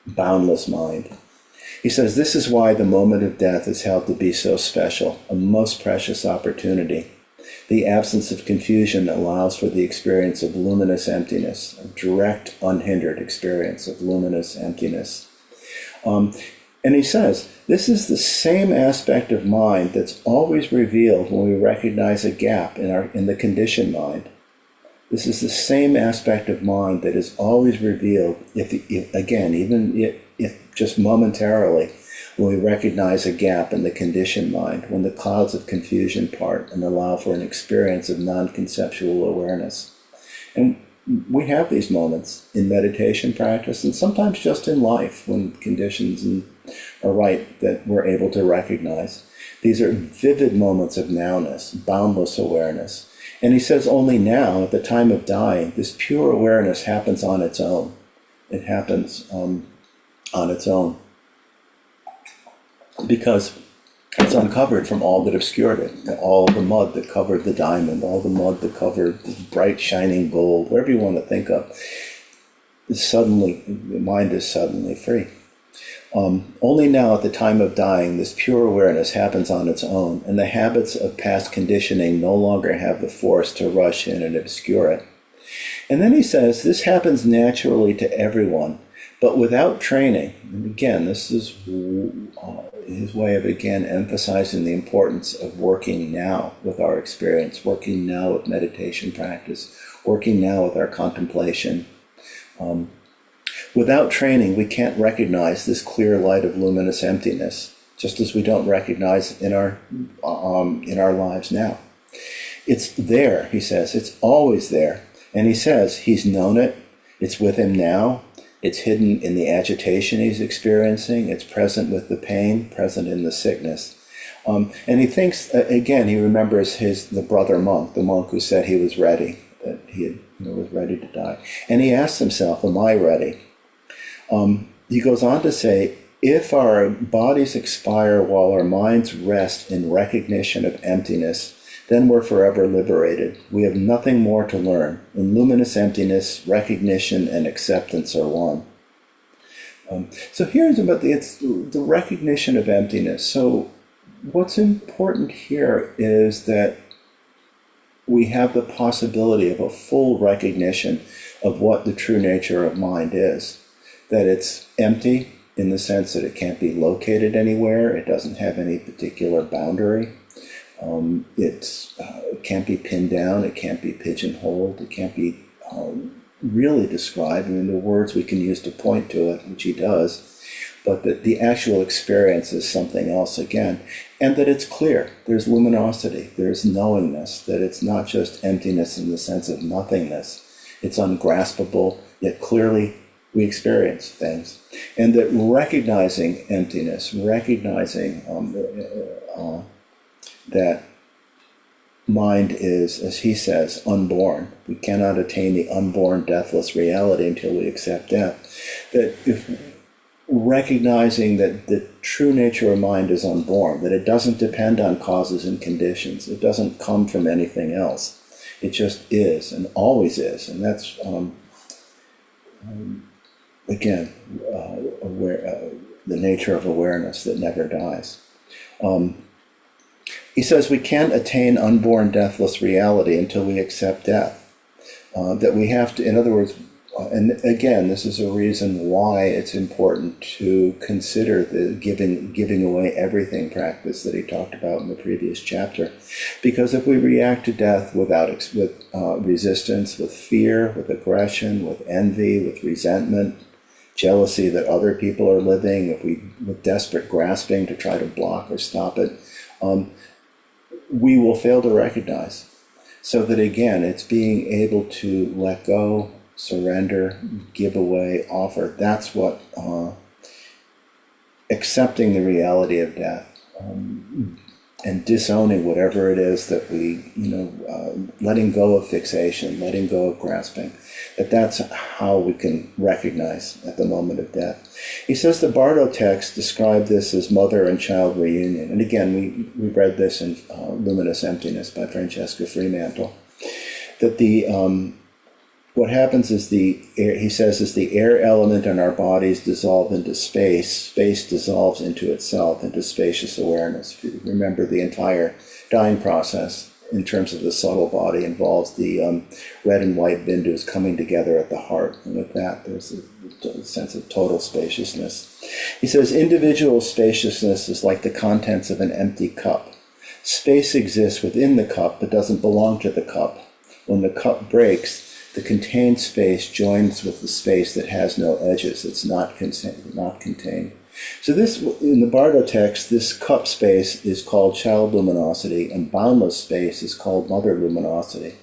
boundless mind. He says, this is why the moment of death is held to be so special, a most precious opportunity. The absence of confusion allows for the experience of luminous emptiness, a direct, unhindered experience of luminous emptiness. And he says, this is the same aspect of mind that's always revealed when we recognize a gap in the conditioned mind. This is the same aspect of mind that is always revealed, if just momentarily, when we recognize a gap in the conditioned mind, when the clouds of confusion part and allow for an experience of non-conceptual awareness. And we have these moments in meditation practice, and sometimes just in life when conditions are right that we're able to recognize. These are vivid moments of nowness, boundless awareness. And he says only now, at the time of dying, this pure awareness happens on its own. It happens on its own because it's uncovered from all that obscured it, all the mud that covered the diamond, all the mud that covered the bright shining gold, whatever you want to think of. The mind is suddenly free. Only now at the time of dying, this pure awareness happens on its own, and the habits of past conditioning no longer have the force to rush in and obscure it. And then he says, this happens naturally to everyone, but without training. And again, this is his way of, again, emphasizing the importance of working now with our experience, working now with meditation practice, working now with our contemplation. Without training, we can't recognize this clear light of luminous emptiness, just as we don't recognize in our lives now. It's there, he says. It's always there. And he says he's known it. It's with him now. It's hidden in the agitation he's experiencing. It's present with the pain, present in the sickness. And he thinks, again, he remembers the brother monk, the monk who said he was ready, that he was ready to die. And he asks himself, am I ready? He goes on to say, if our bodies expire while our minds rest in recognition of emptiness, then we're forever liberated. We have nothing more to learn. In luminous emptiness, recognition and acceptance are one. So here's about the recognition of emptiness. So what's important here is that we have the possibility of a full recognition of what the true nature of mind is. That it's empty in the sense that it can't be located anywhere. It doesn't have any particular boundary. It can't be pinned down. It can't be pigeonholed. It can't be really described. I mean, the words we can use to point to it, which he does, but that the actual experience is something else again. And that it's clear. There's luminosity. There's knowingness. That it's not just emptiness in the sense of nothingness. It's ungraspable, yet clearly we experience things. And that recognizing emptiness, recognizing that mind is, as he says, unborn. We cannot attain the unborn, deathless reality until we accept death. That if recognizing that the true nature of mind is unborn, that it doesn't depend on causes and conditions. It doesn't come from anything else. It just is and always is. And that's, again, the nature of awareness that never dies. He says we can't attain unborn, deathless reality until we accept death. That we have to, in other words, and again, this is a reason why it's important to consider the giving away everything practice that he talked about in the previous chapter. Because if we react to death with resistance, with fear, with aggression, with envy, with resentment, jealousy that other people are living, with desperate grasping to try to block or stop it, we will fail to recognize. So that again, it's being able to let go, surrender, give away, offer. That's what accepting the reality of death and disowning whatever it is that we, letting go of fixation, letting go of grasping. That's how we can recognize at the moment of death. He says the Bardo text described this as mother and child reunion. And again, we read this in Luminous Emptiness by Francesca Fremantle. That what happens is he says, is the air element in our bodies dissolve into space. Space dissolves into itself, into spacious awareness. If you remember, the entire dying process in terms of the subtle body involves the red and white bindus coming together at the heart. And with that, there's a sense of total spaciousness. He says individual spaciousness is like the contents of an empty cup. Space exists within the cup but doesn't belong to the cup. When the cup breaks, the contained space joins with the space that has no edges. It's not contained. So this, in the Bardo text, this cup space is called child luminosity, and boundless space is called mother luminosity.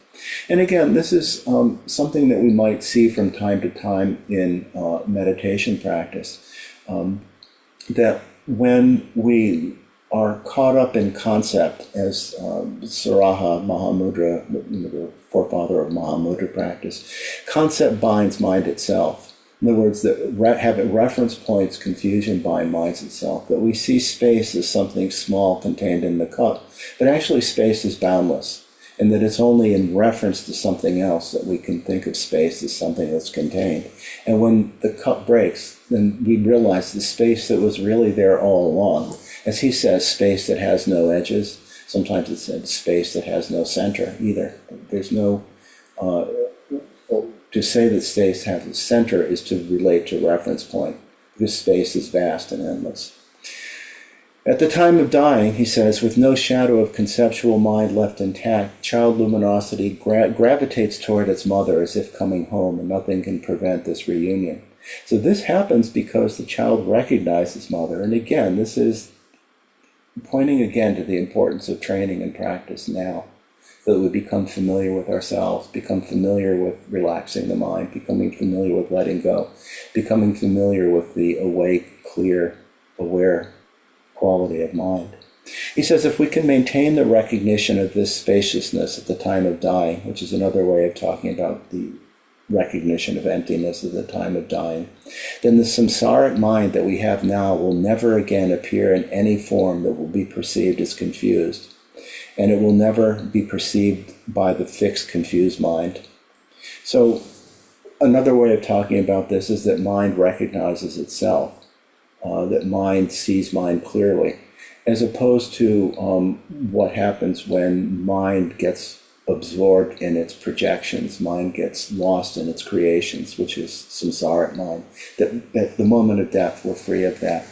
And again, this is something that we might see from time to time in meditation practice. That when we are caught up in concept, as Saraha Mahamudra, the forefather of Mahamudra practice, concept binds mind itself. In other words, that having reference points, confusion bind minds itself. That we see space as something small contained in the cup, but actually space is boundless, and that it's only in reference to something else that we can think of space as something that's contained. And when the cup breaks, then we realize the space that was really there all along. As he says, space that has no edges. Sometimes it's said space that has no center either. There's no to say that space has a center is to relate to reference point, because space is vast and endless. At the time of dying, he says, with no shadow of conceptual mind left intact, child luminosity gravitates toward its mother as if coming home, and nothing can prevent this reunion. So this happens because the child recognizes mother. And again, this is pointing again to the importance of training and practice now, so that we become familiar with ourselves, become familiar with relaxing the mind, becoming familiar with letting go, becoming familiar with the awake, clear, aware quality of mind. He says if we can maintain the recognition of this spaciousness at the time of dying, which is another way of talking about the recognition of emptiness at the time of dying, then the samsaric mind that we have now will never again appear in any form that will be perceived as confused, and it will never be perceived by the fixed, confused mind. So another way of talking about this is that mind recognizes itself. That mind sees mind clearly, as opposed to what happens when mind gets absorbed in its projections, mind gets lost in its creations, which is samsaric mind. That at the moment of death, we're free of that.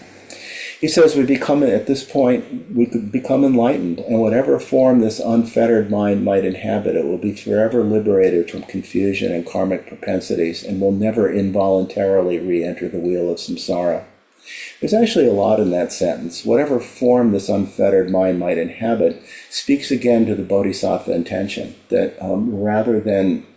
He says at this point, we could become enlightened, and whatever form this unfettered mind might inhabit, it will be forever liberated from confusion and karmic propensities, and will never involuntarily re-enter the wheel of samsara. There's actually a lot in that sentence. Whatever form this unfettered mind might inhabit speaks again to the bodhisattva intention, that rather than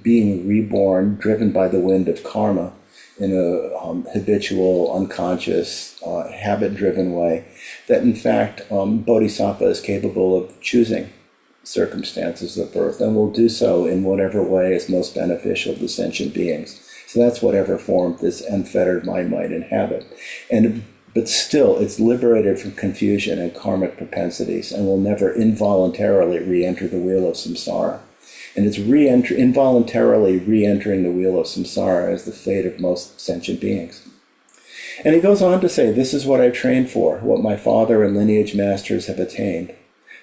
being reborn, driven by the wind of karma in a habitual, unconscious, habit-driven way, that in fact bodhisattva is capable of choosing circumstances of birth and will do so in whatever way is most beneficial to sentient beings. So that's whatever form this unfettered mind might inhabit. But still, it's liberated from confusion and karmic propensities and will never involuntarily re-enter the wheel of samsara. And it's involuntarily re-entering the wheel of samsara is the fate of most sentient beings. And he goes on to say, this is what I've trained for, what my father and lineage masters have attained.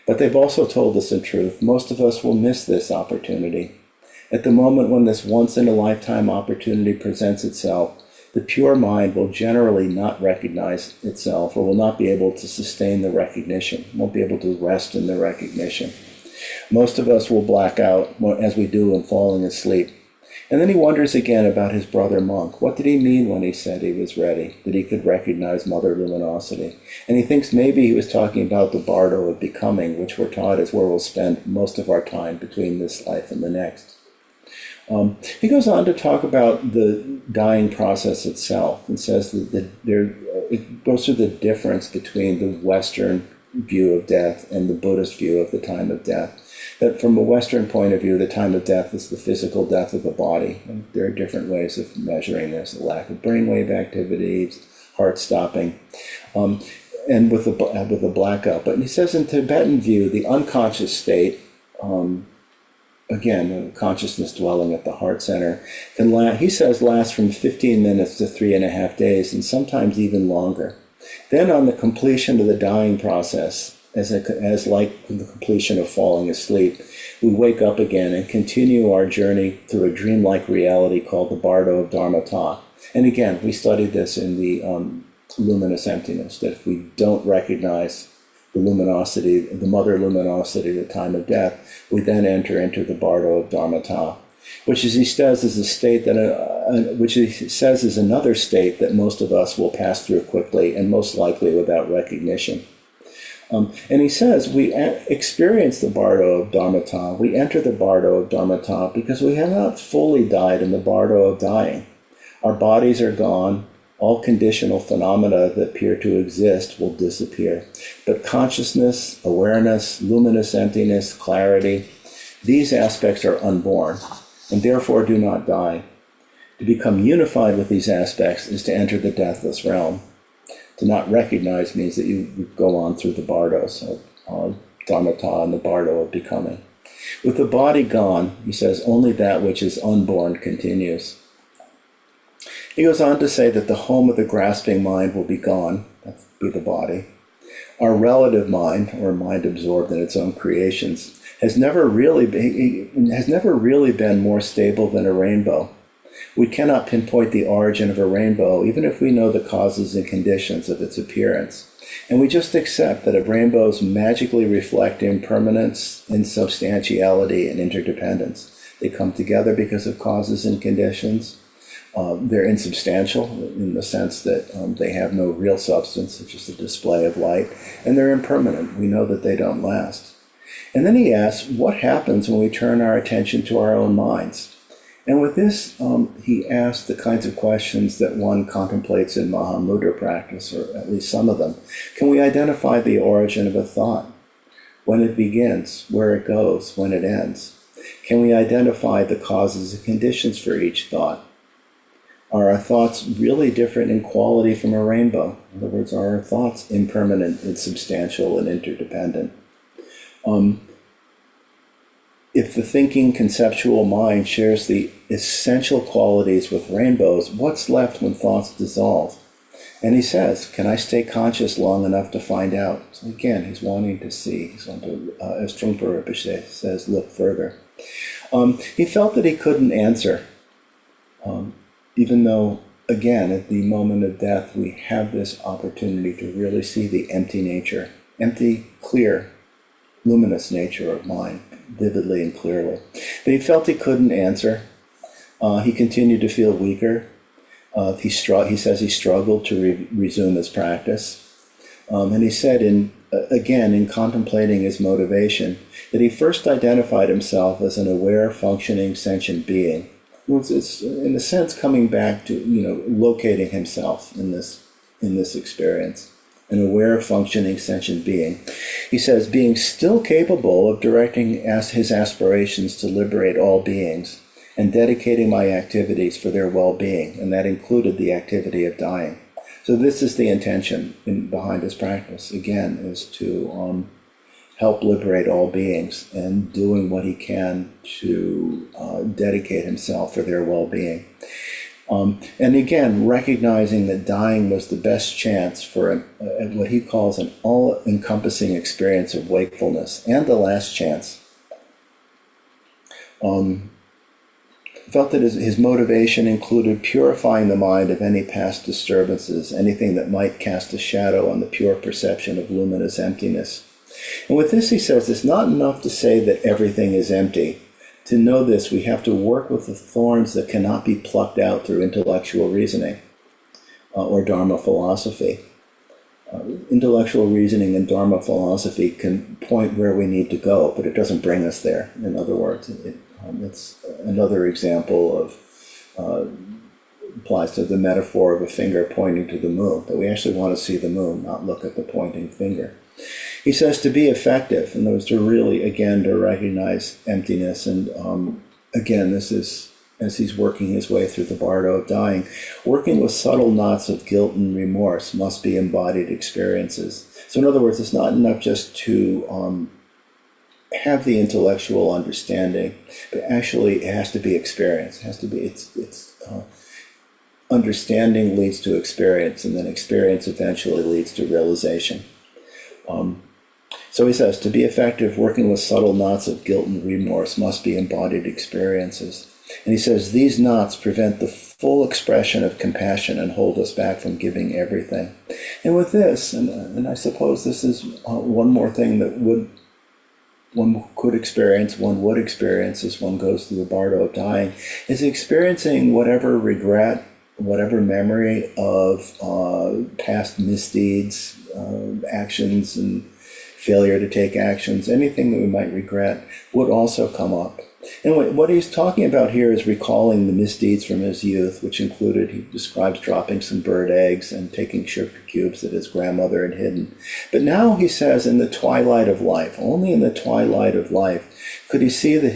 But they've also told us in truth, most of us will miss this opportunity. At the moment when this once-in-a-lifetime opportunity presents itself, the pure mind will generally not recognize itself, or will not be able to sustain the recognition, won't be able to rest in the recognition. Most of us will black out, as we do when falling asleep. And then he wonders again about his brother monk. What did he mean when he said he was ready, that he could recognize mother luminosity? And he thinks maybe he was talking about the bardo of becoming, which we're taught is where we'll spend most of our time between this life and the next. He goes on to talk about the dying process itself and says that it goes through the difference between the Western view of death and the Buddhist view of the time of death. That from a Western point of view, the time of death is the physical death of the body. And there are different ways of measuring this: a lack of brainwave activity, heart stopping, and with a blackout. But he says in Tibetan view, the unconscious state, again, consciousness dwelling at the heart center, he says lasts from 15 minutes to 3.5 days, and sometimes even longer. Then on the completion of the dying process, as like the completion of falling asleep, we wake up again and continue our journey through a dreamlike reality called the bardo of dharmata. And again, we studied this in the luminous emptiness, that if we don't recognize the luminosity, the mother luminosity at the time of death, we then enter into the bardo of dharmata, which, as he says, is a state that, which he says is another state that most of us will pass through quickly and most likely without recognition. And he says we experience the bardo of dharmata, we enter the bardo of dharmata because we have not fully died in the bardo of dying. Our bodies are gone. All conditional phenomena that appear to exist will disappear. But consciousness, awareness, luminous emptiness, clarity, these aspects are unborn and therefore do not die. To become unified with these aspects is to enter the deathless realm. To not recognize means that you go on through the bardos of dharmata and the bardo of becoming. With the body gone, he says, only that which is unborn continues. He goes on to say that the home of the grasping mind will be gone, that would be the body. Our relative mind, or mind absorbed in its own creations, has never really been more stable than a rainbow. We cannot pinpoint the origin of a rainbow, even if we know the causes and conditions of its appearance. And we just accept that rainbows magically reflect impermanence, insubstantiality, and interdependence. They come together because of causes and conditions. They're insubstantial in the sense that they have no real substance, it's just a display of light. And they're impermanent. We know that they don't last. And then he asks, what happens when we turn our attention to our own minds? And with this, he asked the kinds of questions that one contemplates in Mahamudra practice, or at least some of them. Can we identify the origin of a thought? When it begins, where it goes, when it ends? Can we identify the causes and conditions for each thought? Are our thoughts really different in quality from a rainbow? In other words, are our thoughts impermanent, insubstantial, and interdependent? If the thinking conceptual mind shares the essential qualities with rainbows, what's left when thoughts dissolve? And he says, can I stay conscious long enough to find out? So again, he's wanting to see. He's wanting to, as Mingyur Rinpoche says, look further. He felt that he couldn't answer, even though, again, at the moment of death, we have this opportunity to really see the empty nature, empty, clear, luminous nature of mind, vividly and clearly. But he felt he couldn't answer. He continued to feel weaker. He says he struggled to resume his practice. And he said, in contemplating his motivation, that he first identified himself as an aware, functioning, sentient being. It's in a sense coming back to, locating himself in this experience. An aware, functioning, sentient being. He says, being still capable of directing his aspirations to liberate all beings and dedicating my activities for their well-being, and that included the activity of dying. So this is the intention behind his practice, again, is to help liberate all beings and doing what he can to dedicate himself for their well-being. And again, recognizing that dying was the best chance for what he calls an all-encompassing experience of wakefulness, and the last chance. Felt that his motivation included purifying the mind of any past disturbances, anything that might cast a shadow on the pure perception of luminous emptiness. And with this, he says, it's not enough to say that everything is empty. To know this, we have to work with the thorns that cannot be plucked out through intellectual reasoning or Dharma philosophy. Intellectual reasoning and Dharma philosophy can point where we need to go, but it doesn't bring us there. In other words, it's another example of, applies to the metaphor of a finger pointing to the moon, that we actually want to see the moon, not look at the pointing finger. He says to be effective, and those to really, again, to recognize emptiness. And again, this is, as he's working his way through the bardo of dying, working with subtle knots of guilt and remorse must be embodied experiences. So in other words, it's not enough just to have the intellectual understanding, but actually it has to be experience. It has to be, understanding leads to experience, and then experience eventually leads to realization. So he says, to be effective, working with subtle knots of guilt and remorse must be embodied experiences. And he says, these knots prevent the full expression of compassion and hold us back from giving everything. And with this, and I suppose this is one more thing that one would experience as one goes through the bardo of dying, is experiencing whatever regret, whatever memory of past misdeeds, actions and failure to take actions, anything that we might regret would also come up. And what he's talking about here is recalling the misdeeds from his youth, which included, he describes dropping some bird eggs and taking sugar cubes that his grandmother had hidden. But now he says, in the twilight of life, only in the twilight of life, could he see that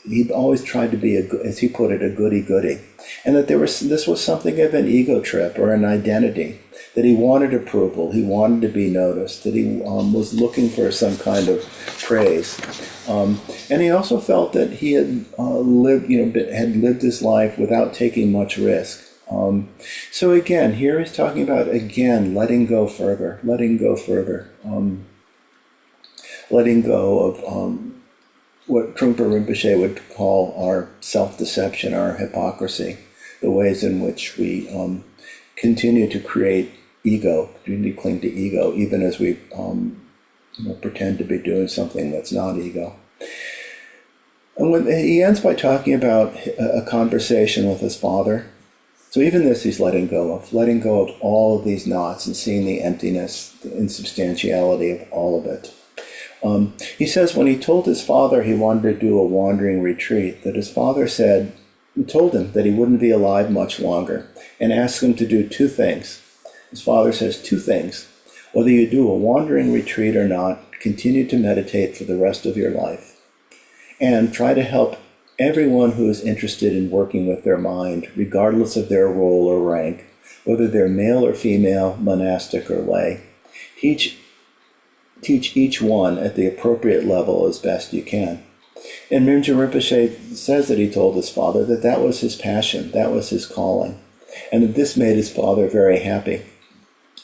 he'd always tried to be, as he put it, a goody-goody. And that this was something of an ego trip or an identity, that he wanted approval, he wanted to be noticed, that he was looking for some kind of praise. And he also felt that he had lived his life without taking much risk. So again, here he's talking about, letting go further. letting go of what Trungpa Rinpoche would call our self-deception, our hypocrisy, the ways in which we continue to create ego, continue to cling to ego, even as we pretend to be doing something that's not ego. And when he ends by talking about a conversation with his father, so even this he's letting go of all of these knots and seeing the emptiness, the insubstantiality of all of it. He says when he told his father he wanted to do a wandering retreat, that his father told him that he wouldn't be alive much longer, and asked him to do two things. His father says two things: whether you do a wandering retreat or not, continue to meditate for the rest of your life, and try to help everyone who is interested in working with their mind, regardless of their role or rank, whether they're male or female, monastic or lay. Teach each one at the appropriate level as best you can. And Mingyur Rinpoche says that he told his father that that was his passion, that was his calling, and that this made his father very happy.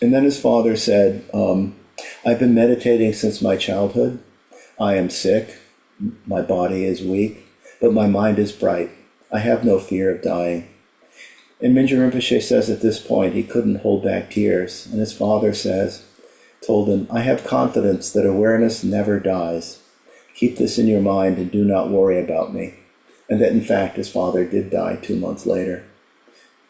And then his father said, I've been meditating since my childhood. I am sick, my body is weak, but my mind is bright. I have no fear of dying. And Mingyur Rinpoche says at this point he couldn't hold back tears, and his father told him, I have confidence that awareness never dies. Keep this in your mind and do not worry about me. And that in fact his father did die 2 months later.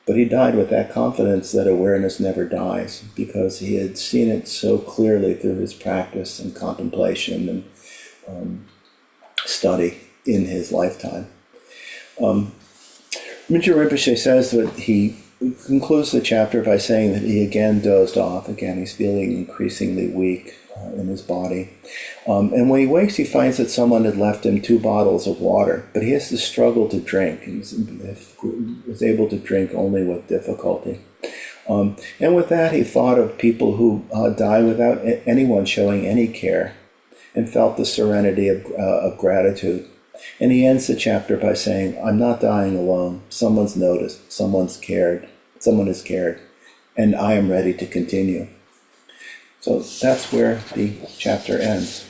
But he died with that confidence that awareness never dies, because he had seen it so clearly through his practice and contemplation and study in his lifetime. Mingyur Rinpoche says that he concludes the chapter by saying that he again dozed off. Again, he's feeling increasingly weak in his body. And when he wakes, he finds that someone had left him 2 bottles of water, but he has to struggle to drink. He was able to drink only with difficulty. And with that, he thought of people who die without anyone showing any care, and felt the serenity of gratitude. And he ends the chapter by saying, I'm not dying alone. Someone's noticed, someone has cared, and I am ready to continue. So that's where the chapter ends.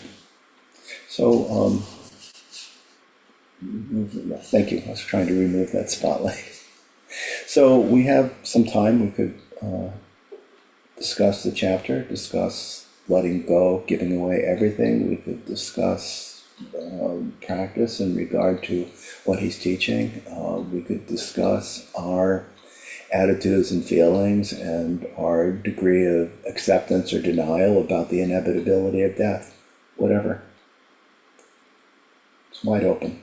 So, thank you. I was trying to remove that spotlight. So we have some time. We could discuss the chapter, discuss letting go, giving away everything. We could discuss practice in regard to what he's teaching. We could discuss our attitudes and feelings and our degree of acceptance or denial about the inevitability of death. Whatever. It's wide open.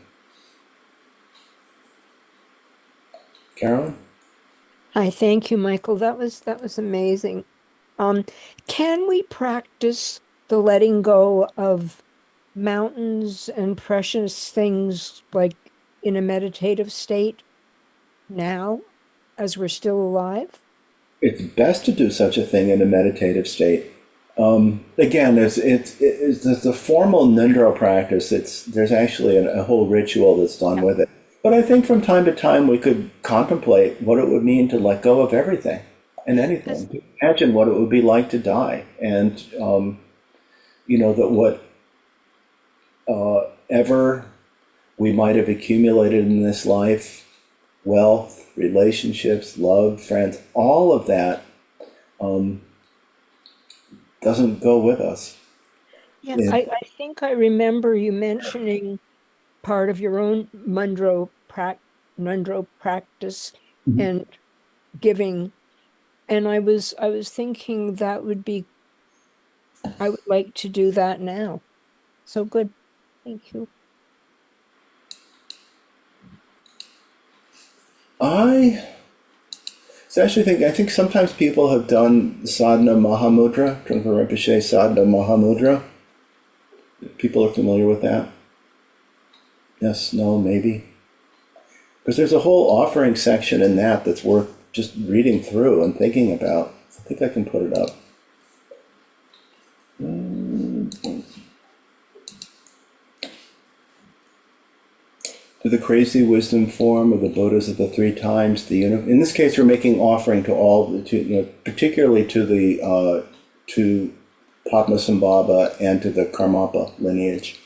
Carolyn? Hi, thank you, Michael. That was amazing. Can we practice the letting go of mountains and precious things like in a meditative state now, as we're still alive? It's best to do such a thing in a meditative state. Again, it's the formal Nindro practice. There's actually a whole ritual that's done with it. But I think from time to time we could contemplate what it would mean to let go of everything and anything. Imagine what it would be like to die, and that whatever we might have accumulated in this life, wealth, relationships, love, friends, all of that doesn't go with us. Yeah, I think I remember you mentioning part of your own Mundro practice Mhm. and giving. And I was thinking I would like to do that now. So good. Thank you. I I think sometimes people have done sadhana mahamudra, Trungpa Rinpoche sadhana mahamudra. People are familiar with that. Yes, no, maybe. Because there's a whole offering section in that's worth just reading through and thinking about. I think I can put it up. To the crazy wisdom form of the Buddhas of the 3 times, in this case, we're making offering to all, particularly to the Padmasambhava, and to the Karmapa lineage.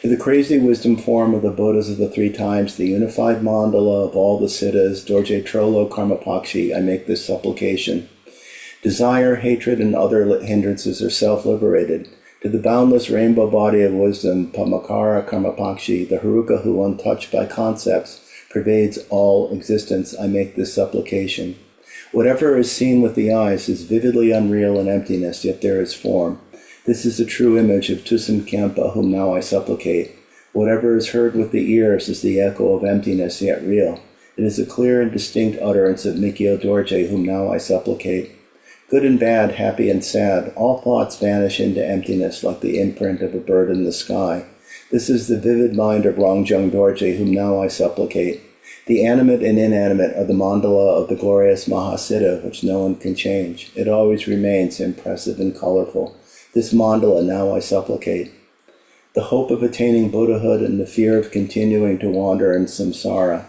To the crazy wisdom form of the Buddhas of the three times, the unified mandala of all the siddhas, Dorje Trolo Karmapakshi, I make this supplication. Desire, hatred, and other hindrances are self-liberated. To the boundless rainbow body of wisdom, Pamakara Karmapakshi, the Haruka who, untouched by concepts, pervades all existence, I make this supplication. Whatever is seen with the eyes is vividly unreal in emptiness, yet there is form. This is the true image of Tusum Kempa, whom now I supplicate. Whatever is heard with the ears is the echo of emptiness, yet real. It is a clear and distinct utterance of Mikyo Dorje, whom now I supplicate. Good and bad, happy and sad, all thoughts vanish into emptiness like the imprint of a bird in the sky. This is the vivid mind of Rangjung Dorje, whom now I supplicate. The animate and inanimate are the mandala of the glorious Mahasiddha, which no one can change. It always remains impressive and colorful. This mandala now I supplicate. The hope of attaining Buddhahood and the fear of continuing to wander in samsara.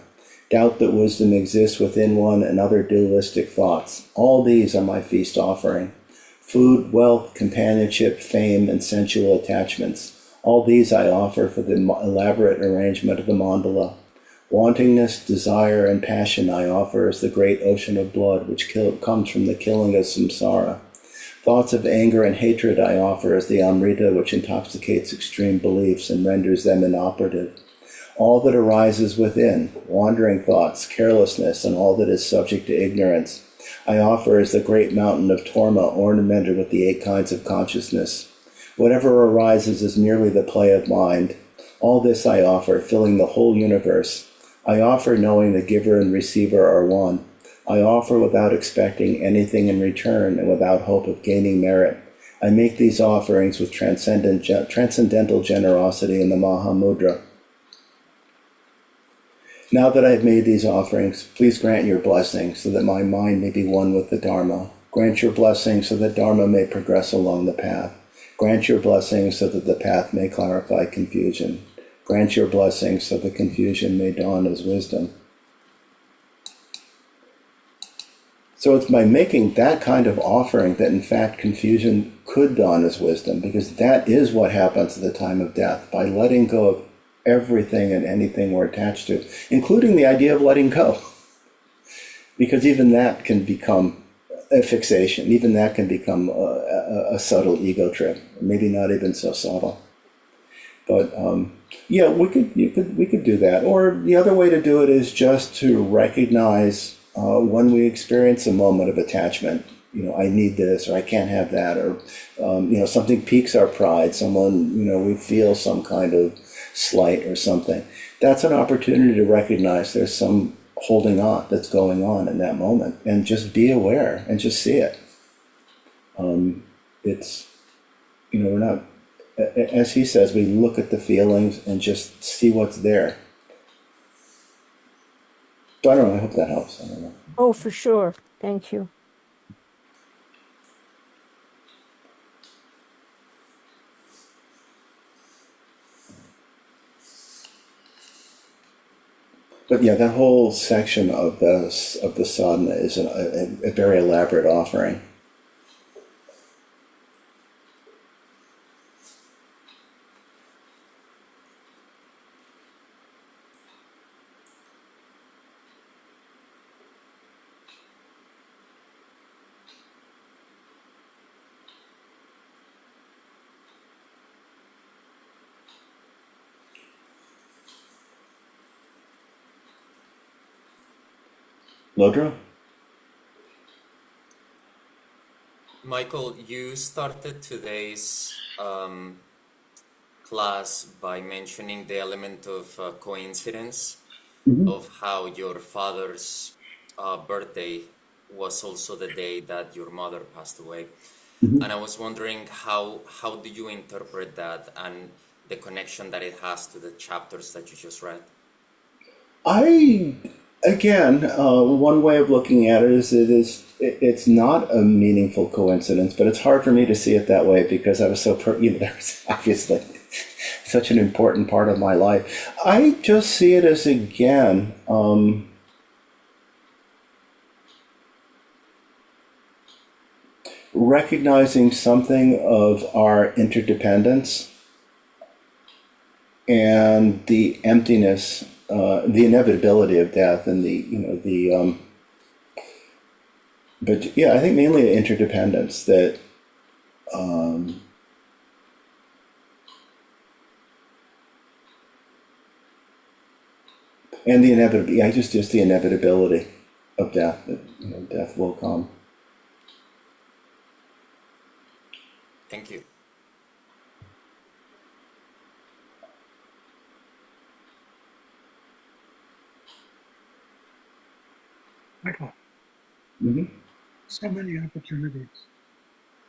Doubt that wisdom exists within one and other dualistic thoughts. All these are my feast offering. Food, wealth, companionship, fame, and sensual attachments. All these I offer for the elaborate arrangement of the mandala. Wantingness, desire, and passion I offer as the great ocean of blood which comes from the killing of samsara. Thoughts of anger and hatred I offer as the amrita which intoxicates extreme beliefs and renders them inoperative. All that arises within, wandering thoughts, carelessness, and all that is subject to ignorance, I offer as the great mountain of Torma ornamented with the 8 kinds of consciousness. Whatever arises is merely the play of mind. All this I offer, filling the whole universe. I offer knowing the giver and receiver are one. I offer without expecting anything in return and without hope of gaining merit. I make these offerings with transcendental generosity in the Mahamudra. Now that I have made these offerings, please grant your blessing so that my mind may be one with the Dharma. Grant your blessing so that Dharma may progress along the path. Grant your blessing so that the path may clarify confusion. Grant your blessing so the confusion may dawn as wisdom. So it's by making that kind of offering that in fact confusion could dawn as wisdom, because that is what happens at the time of death. By letting go of everything and anything we're attached to, including the idea of letting go. Because even that can become a fixation, even that can become a subtle ego trip, maybe not even so subtle. But yeah, we could do that. Or the other way to do it is just to recognize when we experience a moment of attachment. I need this, or I can't have that, or something piques our pride. Someone, we feel some kind of slight or something. That's an opportunity to recognize there's some holding on that's going on in that moment, and just be aware and just see it. It's, we're not, as he says, we look at the feelings and just see what's there. So I don't know, I hope that helps. I don't know. Oh, for sure. Thank you. But yeah, that whole section of the sadhana is a very elaborate offering. Lodra? Michael, you started today's class by mentioning the element of coincidence, of how your father's birthday was also the day that your mother passed away. And I was wondering how do you interpret that and the connection that it has to the chapters that you just read? One way of looking at it is it's not a meaningful coincidence, but it's hard for me to see it that way because I was there's obviously such an important part of my life. I just see it as, again, recognizing something of our interdependence and the emptiness, the inevitability of death, and but yeah, I think mainly interdependence that, um, and the inevitability, yeah, just the inevitability of death, that, death will come. Thank you. Michael, Hmm. so many opportunities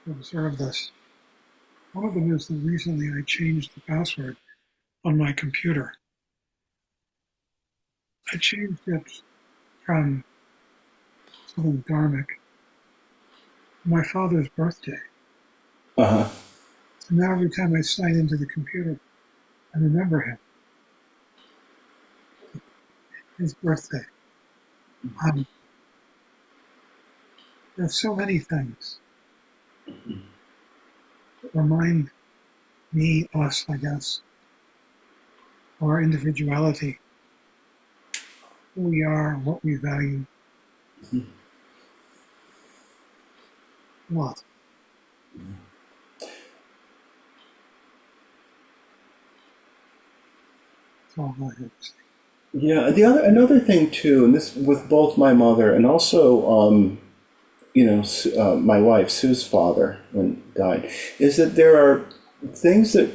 to observe this. One of them is that recently I changed the password on my computer. I changed it from something dharmic to my father's birthday. Uh-huh. So now every time I sign into the computer, I remember him, his birthday. Um, there's so many things that remind me, us, I guess, our individuality, who we are, what we value, what. That's all I have to say. Yeah, another thing too, and this with both my mother and also, my wife Sue's father when died, is that there are things that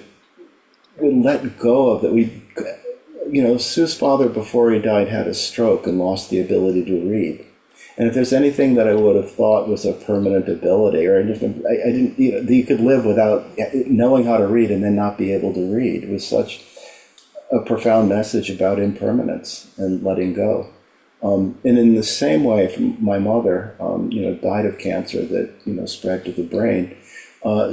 we let go of that Sue's father before he died had a stroke and lost the ability to read. And if there's anything that I would have thought was a permanent ability, or I didn't, that you could live without knowing how to read and then not be able to read, it was such a profound message about impermanence and letting go. And in the same way, from my mother, died of cancer that spread to the brain.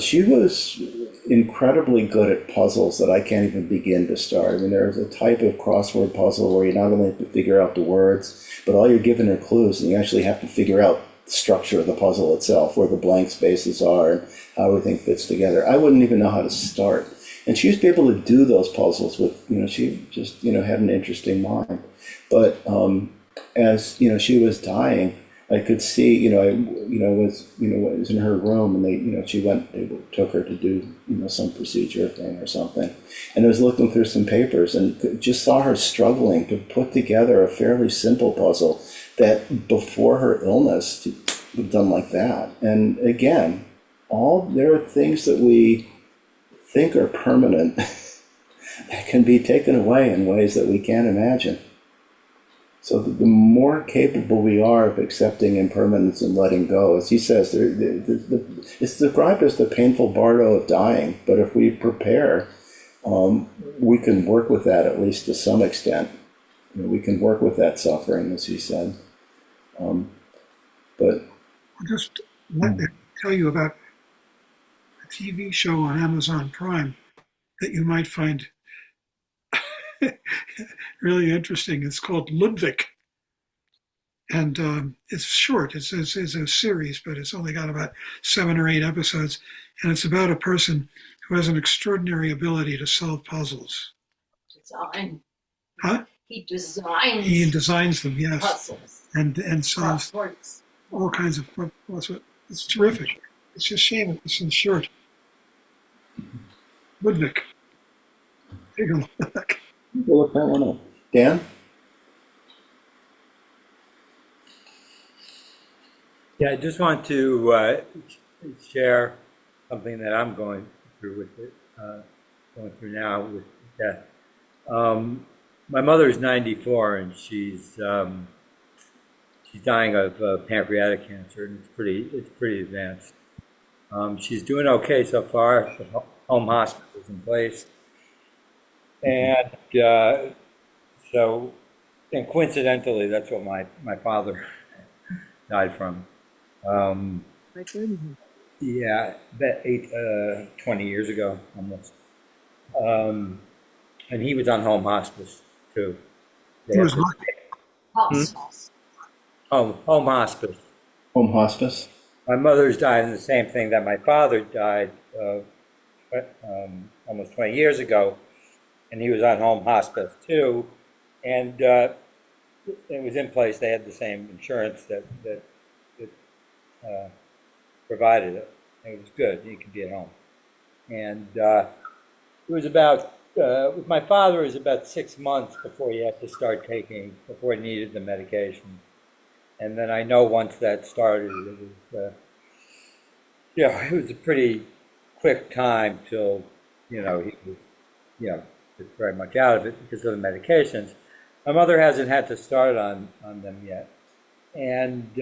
She was incredibly good at puzzles that I can't even begin to start. I mean, there's a type of crossword puzzle where you not only have to figure out the words, but all you're given are clues, and you actually have to figure out the structure of the puzzle itself, where the blank spaces are, and how everything fits together. I wouldn't even know how to start. And she used to be able to do those puzzles with, she just, had an interesting mind. But as, she was dying, I could see, was in her room, and they took her to do, some procedure thing or something. And I was looking through some papers and just saw her struggling to put together a fairly simple puzzle that before her illness was done like that. And again, there are things that we think are permanent that can be taken away in ways that we can't imagine. So the more capable we are of accepting impermanence and letting go, as he says, it's described as the painful bardo of dying. But if we prepare, we can work with that at least to some extent. We can work with that suffering, as he said. But I'll just let me tell you about a TV show on Amazon Prime that you might find really interesting. It's called Ludwig. And it's short. It's a series, but it's only got about 7 or 8 episodes. And it's about a person who has an extraordinary ability to solve puzzles. Design. Huh? He designs. He designs them, yes, puzzles. and solves Crosswords. all kinds of puzzles. It's terrific. It's a shame it's in short. Ludwig. Take a look. we'll look that one up. Dan? Yeah, I just want to share something that I'm going through with it, going through now with death. My mother's 94, and she's dying of pancreatic cancer, and it's pretty advanced. She's doing okay so far. The home hospice is in place, and and coincidentally, that's what my father died from. Yeah, about 20 years ago, almost. And he was on home hospice too. He was lucky. Hospice. Home hospice. Home hospice? my mother's dying the same thing that my father died of almost 20 years ago, and he was on home hospice too. And it was in place. They had the same insurance that provided it. It was good. He could be at home. And it was about, with my father, it was about 6 months before he had to start taking, before he needed the medication. And then I know once that started, it was, it was a pretty quick time till, he was, was very much out of it because of the medications. My mother hasn't had to start on them yet. And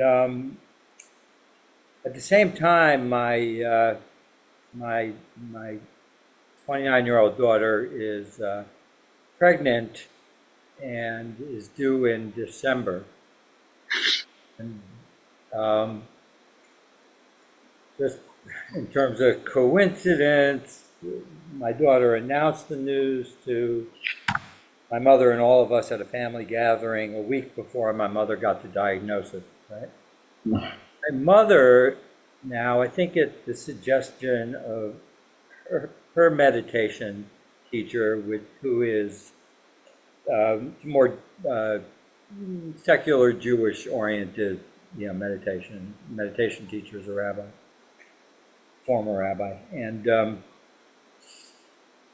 at the same time, my 29-year-old daughter is pregnant and is due in December. And just in terms of coincidence, my daughter announced the news to my mother and all of us at a family gathering a week before my mother got the diagnosis, right? My mother now, I think at the suggestion of her meditation teacher, who is more secular Jewish oriented, meditation teacher is a rabbi, former rabbi, and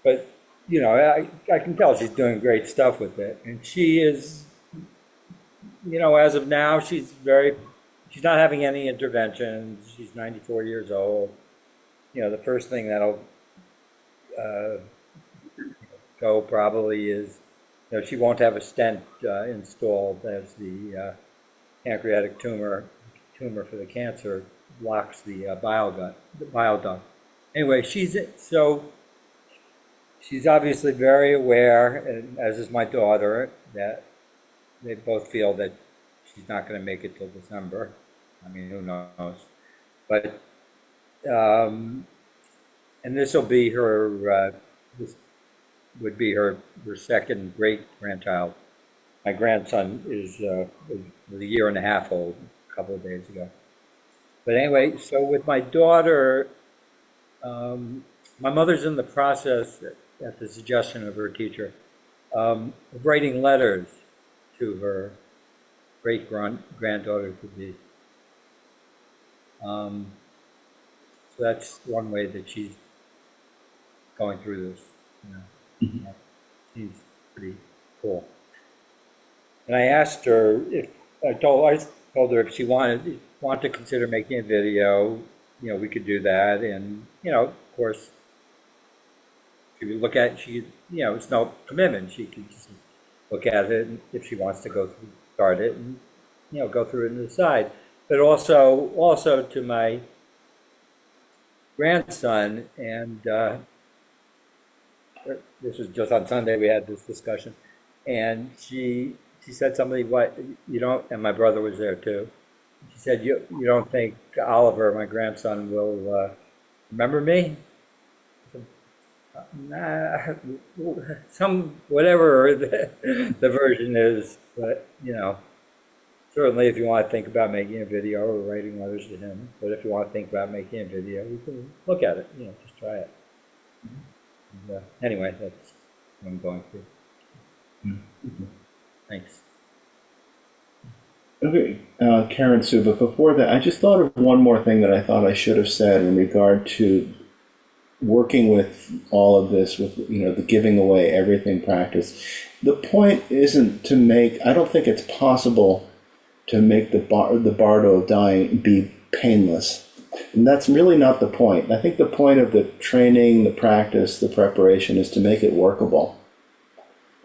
but I can tell she's doing great stuff with it, and she is, as of now, she's not having any interventions. She's 94 years old. The first thing that'll go probably is, she won't have a stent installed as the pancreatic tumor for the cancer blocks the bile duct. Anyway, she's obviously very aware, and as is my daughter, that they both feel that she's not going to make it till December. I mean, who knows? But and this will be this would be her second great grandchild. My grandson was a year and a half old a couple of days ago. But anyway, so with my daughter, my mother's in the process, at the suggestion of her teacher, of writing letters to her great granddaughter to be. So that's one way that she's going through this. She's pretty cool. And I asked her I told her if she wanted to consider making a video, we could do that. And of course, she would look at it's no commitment. She could just look at it, and if she wants to start it, and go through it and decide. But also to my grandson, and this was just on Sunday, we had this discussion, and she said something, what you don't, and my brother was there too. She said, you don't think Oliver, my grandson, will remember me? Nah, whatever the version is, but certainly if you want to think about making a video or writing letters to him, but if you want to think about making a video, we can look at it, just try it. And, anyway, that's what I'm going through. Thanks. Okay, Karen Sue, but before that, I just thought of one more thing that I thought I should have said in regard to working with all of this, with the giving away everything practice. The point isn't to make, I don't think it's possible to make the bardo of dying be painless. And that's really not the point. I think the point of the training, the practice, the preparation is to make it workable.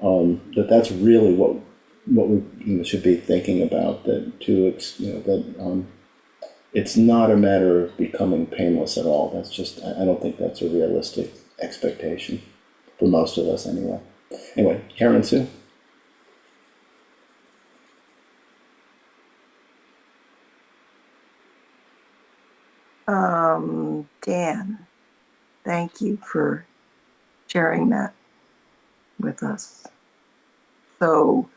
That's really what we should be thinking about. It's not a matter of becoming painless at all. That's just, I don't think that's a realistic expectation for most of us anyway. Anyway, Karen Sue? Dan, thank you for sharing that with us. So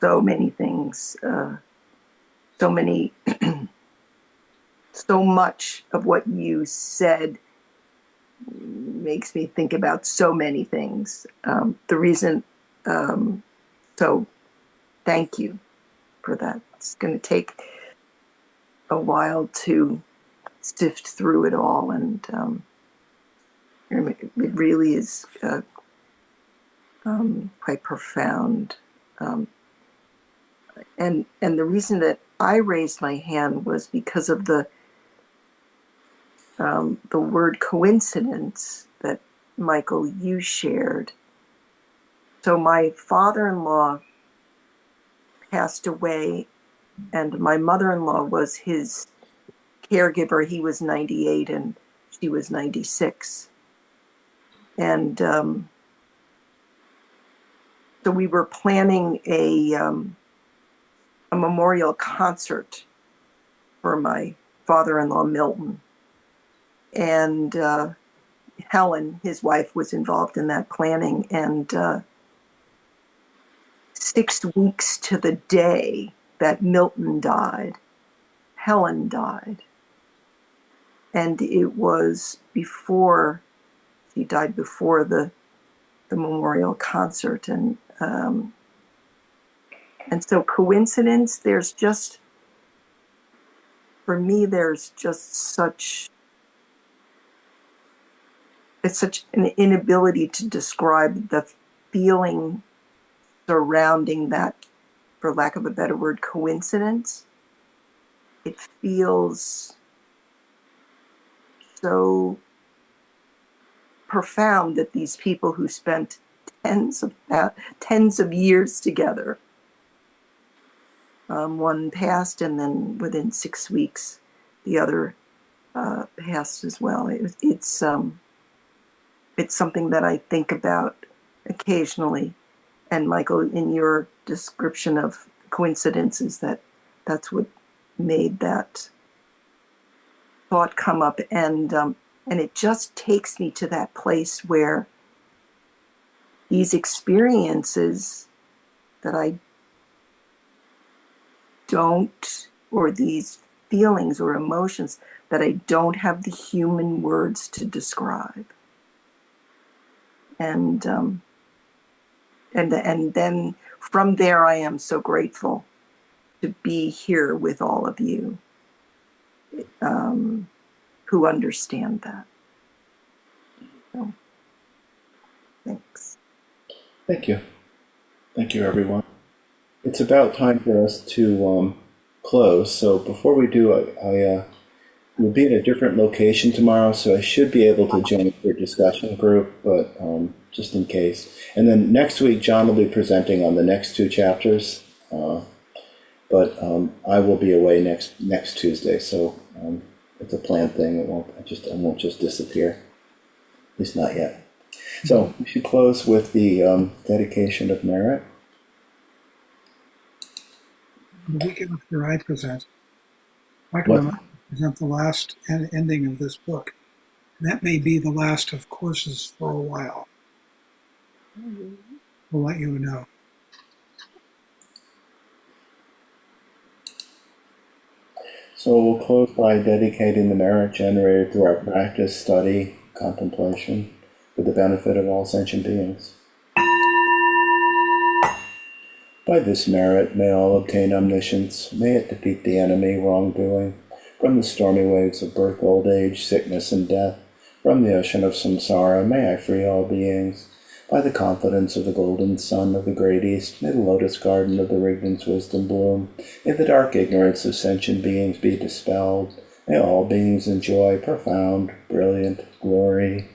many things, so many so much of what you said makes me think about so many things. So thank you for that. It's going to take a while to sift through it all, and it really is quite profound. And the reason that I raised my hand was because of the word coincidence that, Michael, you shared. So my father-in-law passed away, and my mother-in-law was his caregiver. He was 98 and she was 96. And so we were planning a memorial concert for my father-in-law, Milton. And Helen, his wife, was involved in that planning. And 6 weeks to the day that Milton died, Helen died. And it was before, she died before the memorial concert. And so coincidence, there's just, for me, there's just such an inability to describe the feeling surrounding that, for lack of a better word, coincidence. It feels so profound that these people who spent tens of years together, one passed, and then within 6 weeks, the other passed as well. It's something that I think about occasionally. And Michael, in your description of coincidences, that's what made that thought come up, and it just takes me to that place where these experiences that I don't, or these feelings or emotions that I don't have the human words to describe, and then from there, I am so grateful to be here with all of you who understand that. So, thanks. Thank you. Thank you, everyone. It's about time for us to close. So before we do, I will be in a different location tomorrow, so I should be able to join your discussion group, but just in case. And then next week, John will be presenting on the next 2 chapters, but I will be away next Tuesday, so it's a planned thing. I won't just disappear, at least not yet. So we should close with the dedication of merit. The week after I present, Michael and I present the last ending of this book. And that may be the last of courses for a while. We'll let you know. So we'll close by dedicating the merit generated through our practice, study, contemplation, for the benefit of all sentient beings. By this merit, may all obtain omniscience, may it defeat the enemy, wrongdoing, from the stormy waves of birth, old age, sickness, and death, from the ocean of samsara, may I free all beings. By the confidence of the golden sun of the great East, may the lotus garden of the Rignant's wisdom bloom, may the dark ignorance of sentient beings be dispelled, may all beings enjoy profound, brilliant glory.